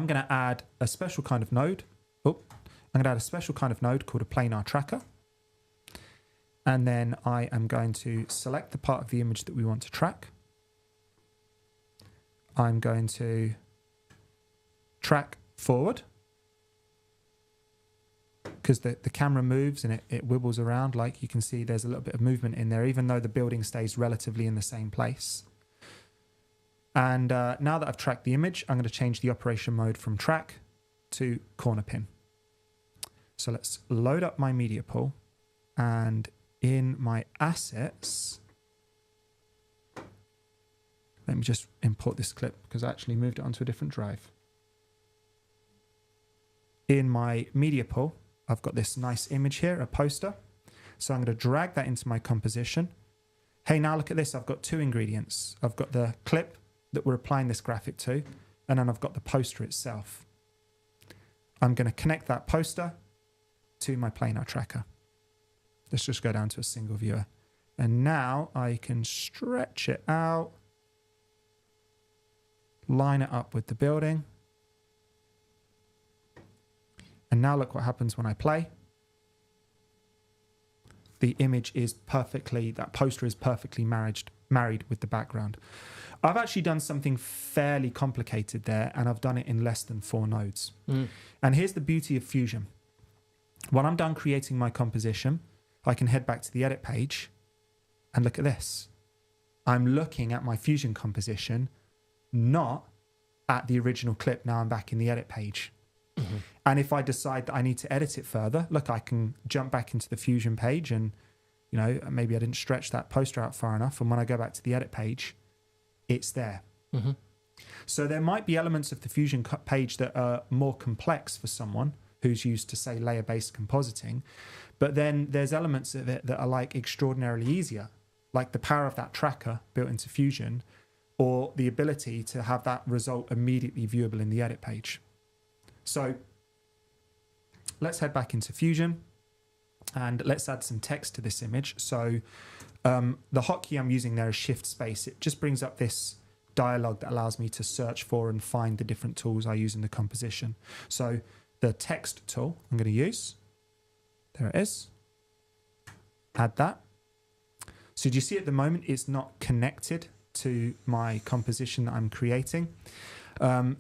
going to add a special kind of node. I'm going to add a special kind of node called a planar tracker. And then I am going to select the part of the image that we want to track. I'm going to track forward because the camera moves and it wibbles around. Like you can see, there's a little bit of movement in there, even though the building stays relatively in the same place. And now that I've tracked the image, I'm going to change the operation mode from track to corner pin. So let's load up my media pool, and in my assets, let me just import this clip because I actually moved it onto a different drive. In my media pool, I've got this nice image here, a poster. So I'm going to drag that into my composition. Hey, now look at this. I've got two ingredients. I've got the clip that we're applying this graphic to, and then I've got the poster itself. I'm going to connect that poster to my planar tracker. Let's just go down to a single viewer. And now I can stretch it out, line it up with the building. And now look what happens when I play. The image is perfectly, that poster is perfectly married with the background. I've actually done something fairly complicated there, and I've done it in less than 4 nodes. And here's the beauty of Fusion. When I'm done creating my composition, I can head back to the edit page and look at this. I'm looking at my Fusion composition, not at the original clip. Now I'm back in the edit page. And if I decide that I need to edit it further, look, I can jump back into the Fusion page and, you know, maybe I didn't stretch that poster out far enough. And when I go back to the edit page, it's there. So there might be elements of the Fusion page that are more complex for someone who's used to, say, layer-based compositing. But then there's elements of it that are like extraordinarily easier, like the power of that tracker built into Fusion, or the ability to have that result immediately viewable in the edit page. So let's head back into Fusion and let's add some text to this image. So the hotkey I'm using there is Shift Space. It just brings up this dialog that allows me to search for and find the different tools I use in the composition. So the text tool I'm going to use, there it is. Add that. So do you see at the moment it's not connected to my composition that I'm creating?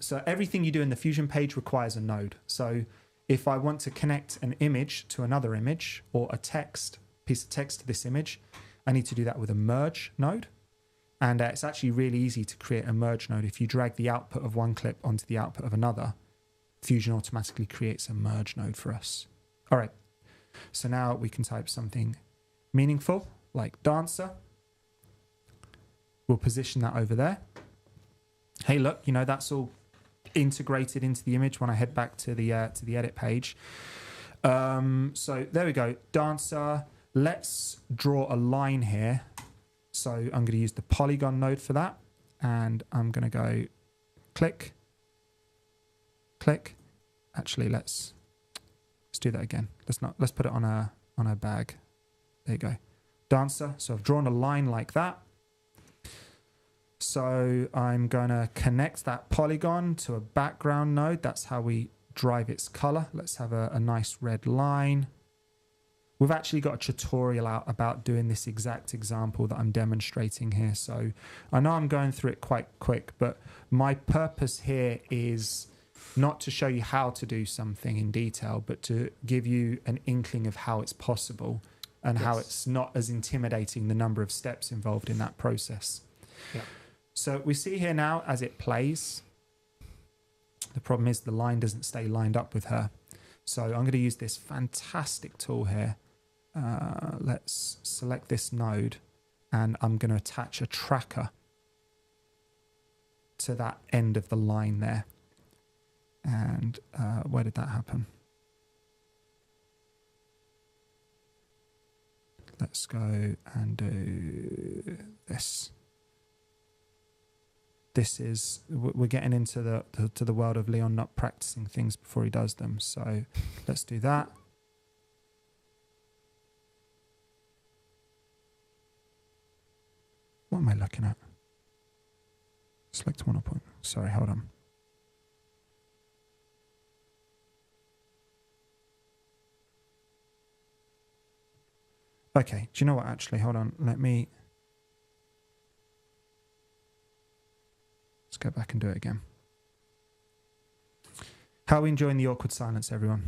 So everything you do in the Fusion page requires a node. So if I want to connect an image to another image or a piece of text to this image, I need to do that with a merge node. And it's actually really easy to create a merge node. If you drag the output of one clip onto the output of another, Fusion automatically creates a merge node for us. All right. So now we can type something meaningful like dancer. We'll position that over there. Hey, look, you know, that's all integrated into the image when I head back to the edit page. So there we go, dancer. Let's draw a line here. So I'm going to use the polygon node for that, and I'm going to go click, click. Actually, let's do that again. Let's put it on a bag. There you go, dancer. So I've drawn a line like that. So I'm going to connect that polygon to a background node. That's how we drive its color. Let's have a nice red line. We've actually got a tutorial out about doing this exact example that I'm demonstrating here. So I know I'm going through it quite quick, but my purpose here is not to show you how to do something in detail, but to give you an inkling of how it's possible and how it's not as intimidating, the number of steps involved in that process. Yeah. So we see here now as it plays, the problem is the line doesn't stay lined up with her. So I'm going to use this fantastic tool here. Let's select this node and I'm going to attach a tracker to that end of the line there. And where did that happen? Let's go and do this. we're getting into the world of Leon not practicing things before he does them. So let's do that. What am I looking at? Select one point. Sorry, hold on. Okay, do you know what? Actually, hold on. Let's go back and do it again. How are we enjoying the awkward silence, everyone?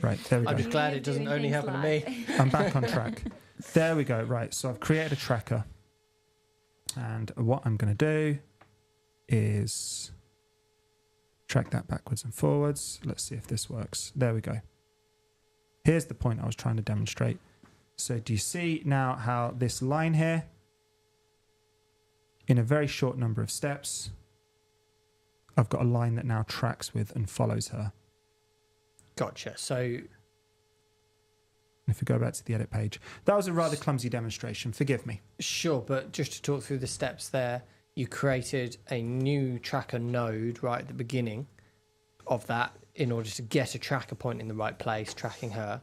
Right, there we go. I'm just glad it doesn't only happen to me. I'm back on track. There we go. Right, so I've created a tracker. And what I'm going to do is track that backwards and forwards. Let's see if this works. There we go. Here's the point I was trying to demonstrate. So do you see now how this line here, in a very short number of steps, I've got a line that now tracks with and follows her. Gotcha. So if we go back to the edit page, that was a rather clumsy demonstration. Forgive me. sure, but just to talk through the steps there, you created a new tracker node right at the beginning of that in order to get a tracker point in the right place, tracking her.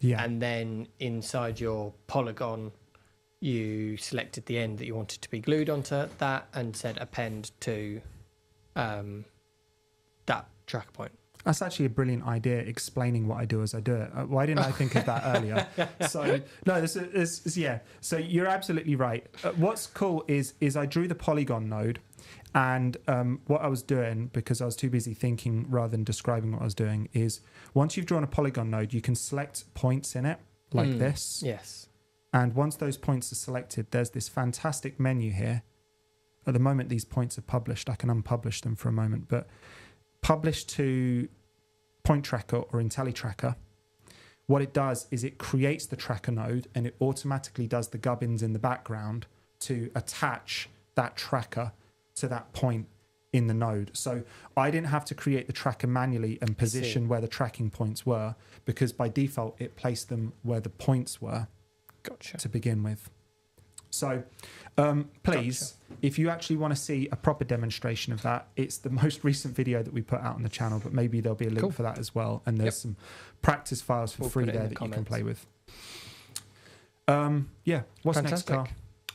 Yeah. And then inside your polygon, you selected the end that you wanted to be glued onto that and said append to that tracker point. That's actually a brilliant idea, explaining what I do as I do it. Why didn't I think of that earlier? So, no, this is yeah. So you're absolutely right. What's cool is I drew the polygon node, and what I was doing, because I was too busy thinking rather than describing what I was doing, is once you've drawn a polygon node, you can select points in it like this. Yes. And once those points are selected, there's this fantastic menu here. At the moment, these points are published. I can unpublish them for a moment, but publish to point tracker or IntelliTracker. What it does is it creates the tracker node and it automatically does the gubbins in the background to attach that tracker to that point in the node. So I didn't have to create the tracker manually and position where the tracking points were, because by default it placed them where the points were. Gotcha. To begin with. So please, if you actually want to see a proper demonstration of that, it's the most recent video that we put out on the channel, but maybe there'll be a link for that as well. And there's some practice files for free there that you can play with. Yeah, what's next, Carl?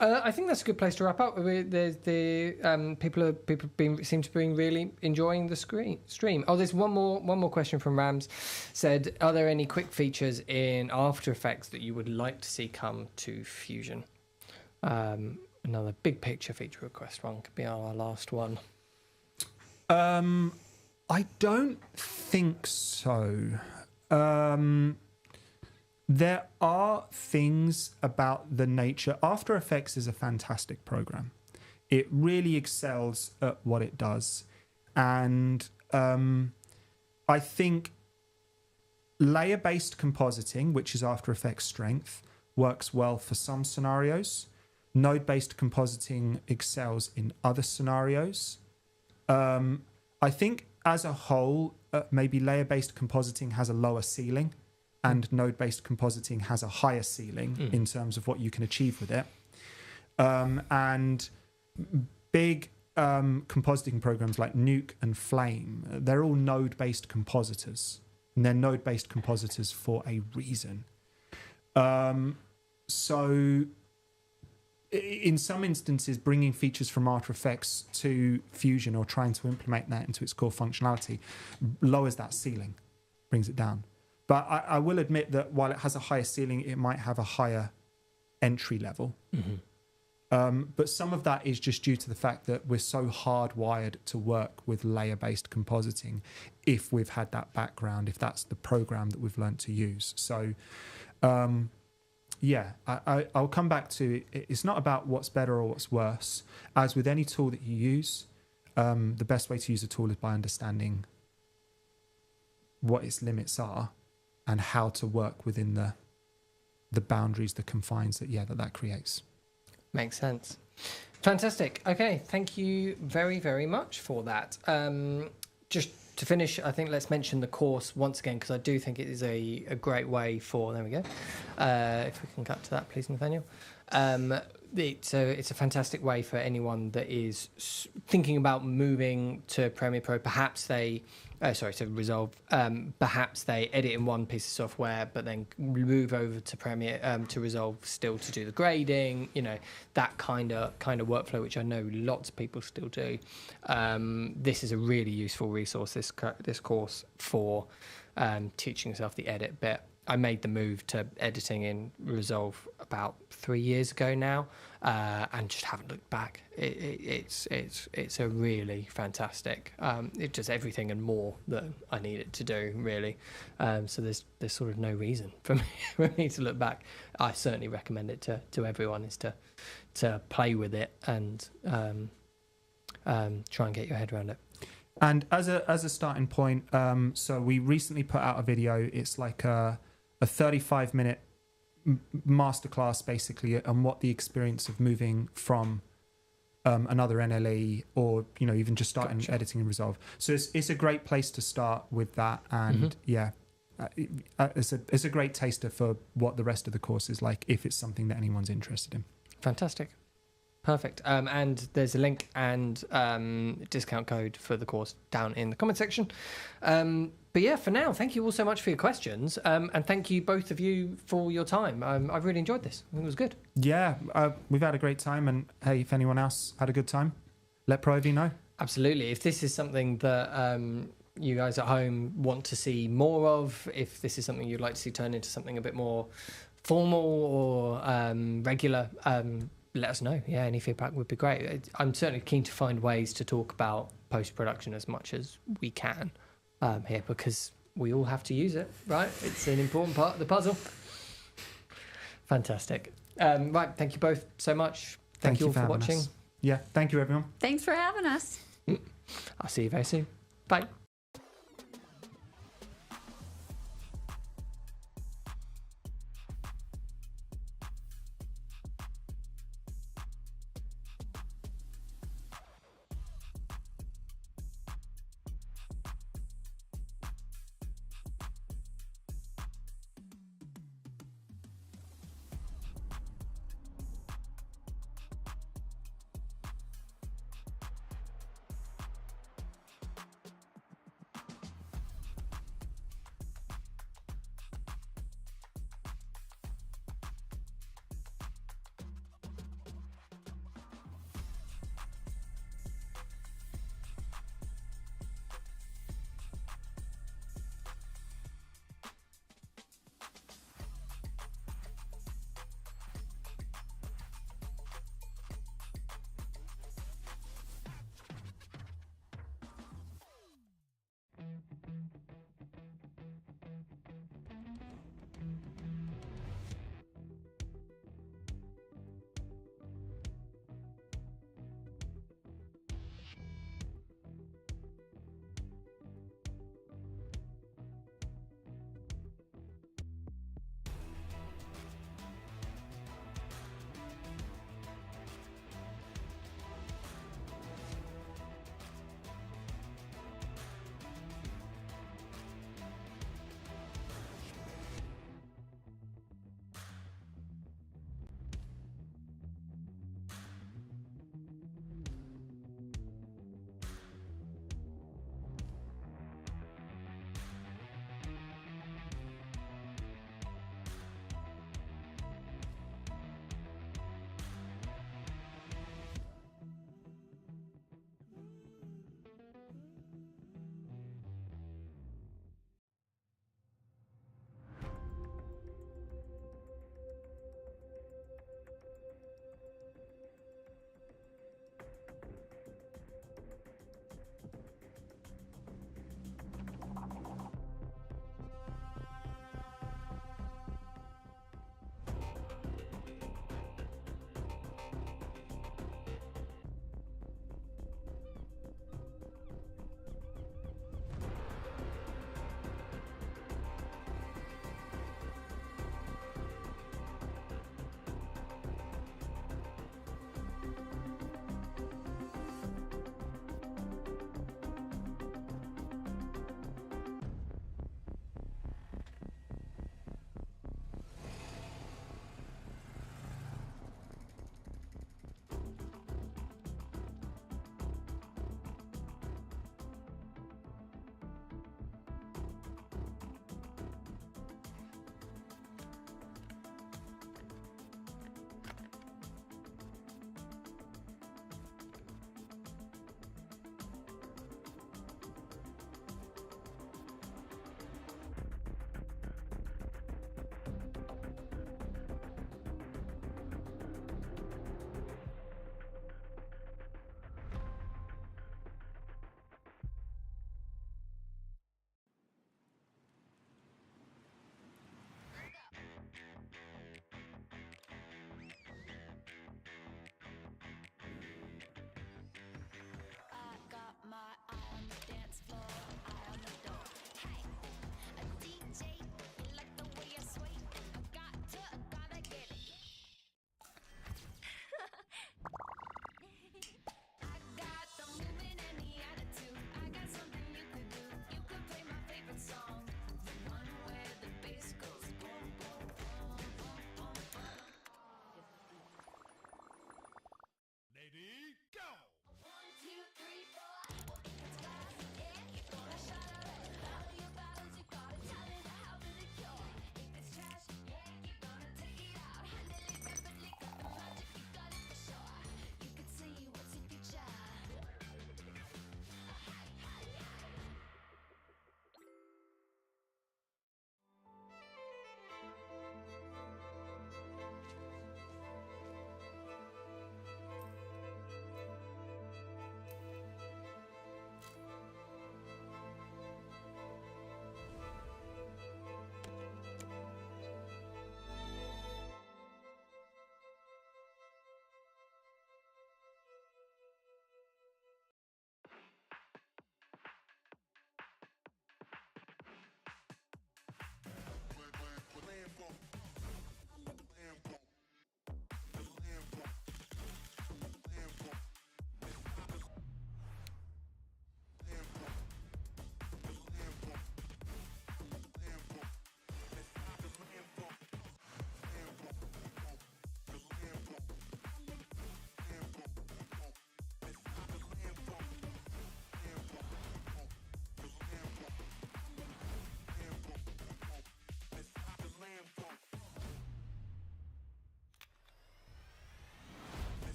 I think that's a good place to wrap up. People seem to be really enjoying the stream. Oh, there's one more question from Rams. Said, are there any quick features in After Effects that you would like to see come to Fusion? Another big picture feature request one could be our last one. I don't think so. There are things about the nature. After Effects is a fantastic program. It really excels at what it does. And I think layer-based compositing, which is After Effects' strength, works well for some scenarios. Node-based compositing excels in other scenarios. I think as a whole, maybe layer-based compositing has a lower ceiling, and node-based compositing has a higher ceiling in terms of what you can achieve with it. And big compositing programs like Nuke and Flame, they're all node-based compositors. And they're node-based compositors for a reason. So in some instances, bringing features from After Effects to Fusion or trying to implement that into its core functionality lowers that ceiling, brings it down. But I will admit that while it has a higher ceiling, it might have a higher entry level. But some of that is just due to the fact that we're so hardwired to work with layer-based compositing if we've had that background, if that's the program that we've learned to use. So, yeah, I'll come back to it. It's not about what's better or what's worse. As with any tool that you use, the best way to use a tool is by understanding what its limits are and how to work within the boundaries, the confines that creates. Makes sense. Fantastic. Okay, thank you very, very much for that. Just to finish, I think let's mention the course once again, because I do think it is a great way for... There we go. If we can cut to that, please, Nathaniel. it's a fantastic way for anyone that is thinking about moving to Premiere Pro. Perhaps they, to Resolve. Perhaps they edit in one piece of software, but then move over to Premiere to Resolve still to do the grading. You know, that kind of workflow, which I know lots of people still do. This is a really useful resource. This course for teaching yourself the edit bit. I made the move to editing in Resolve about 3 years ago now, and just haven't looked back. It's a really fantastic. It does everything and more that I need it to do, really. So there's sort of no reason for me to look back. I certainly recommend it to everyone, is to play with it and try and get your head around it. And as a starting point, so we recently put out a video. It's like a 35-minute masterclass, basically, on what the experience of moving from another NLE, or even just starting editing in Resolve. So it's a great place to start with that, and it's a great taster for what the rest of the course is like, if it's something that anyone's interested in. Fantastic. Perfect. And there's a link and discount code for the course down in the comment section. But yeah, for now, thank you all so much for your questions. And thank you, both of you, for your time. I've really enjoyed this. I think it was good. Yeah, we've had a great time. And hey, if anyone else had a good time, let Pro AV know. Absolutely. If this is something that you guys at home want to see more of, if this is something you'd like to see turn into something a bit more formal or regular, let us know. Yeah, any feedback would be great. I'm certainly keen to find ways to talk about post-production as much as we can here, because we all have to use it, right? It's an important part of the puzzle. Fantastic. Right, thank you both so much. Thank you all for watching. Yeah, thank you, everyone. Thanks for having us. I'll see you very soon. Bye.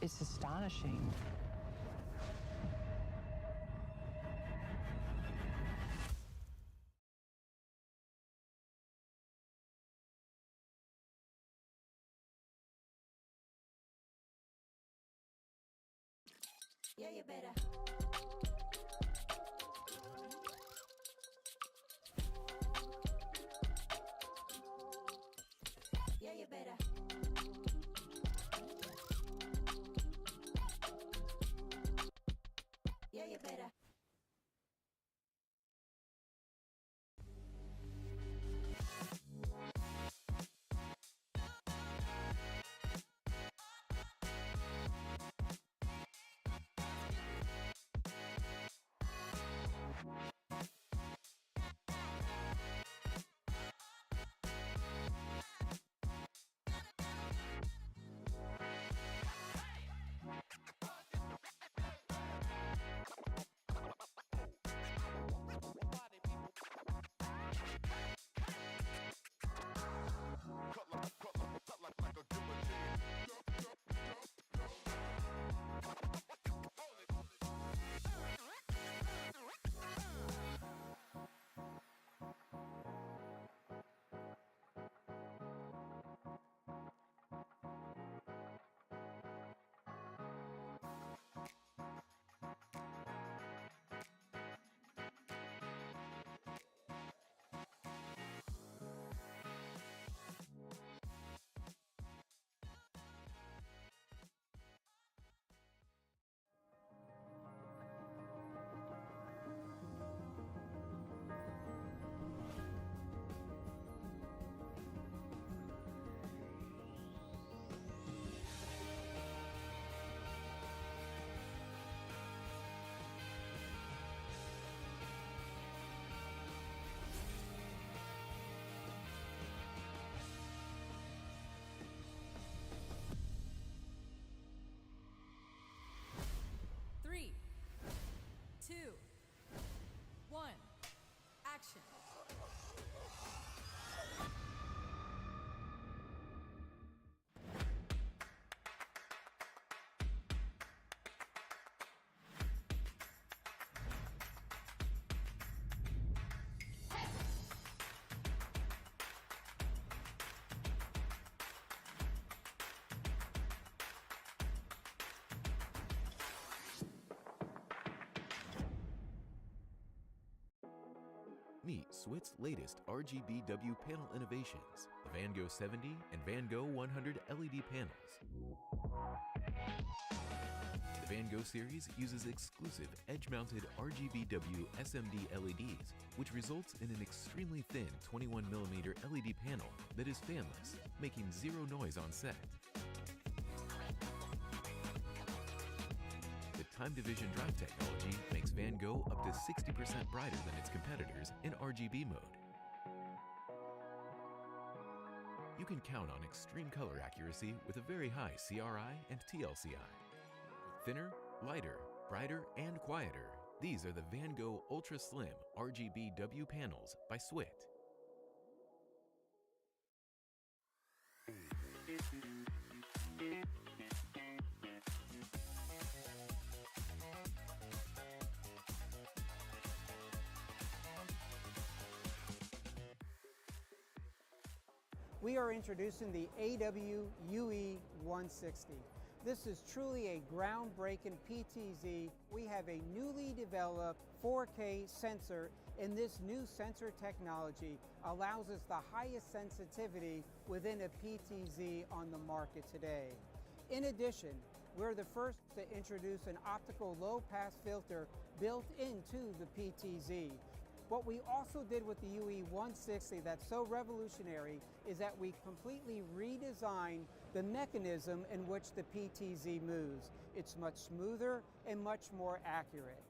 It's astonishing. Yeah, you better. Yeah, you better. Yeah, you better. Three, two, one, action. Meet Swit's latest RGBW panel innovations, the Van Gogh 70 and Van Gogh 100 LED panels. The Van Gogh series uses exclusive edge-mounted RGBW SMD LEDs, which results in an extremely thin 21mm LED panel that is fanless, making zero noise on set. The time division drive technology makes Van Gogh up to 60% brighter than its competitors in RGB mode. You can count on extreme color accuracy with a very high CRI and TLCI. Thinner, lighter, brighter, and quieter, these are the Van Gogh Ultra Slim RGBW panels by Swit. We are introducing the AW UE160. This is truly a groundbreaking PTZ. We have a newly developed 4K sensor, and this new sensor technology allows us the highest sensitivity within a PTZ on the market today. In addition, we're the first to introduce an optical low-pass filter built into the PTZ. What we also did with the UE160 that's so revolutionary is that we completely redesigned the mechanism in which the PTZ moves. It's much smoother and much more accurate.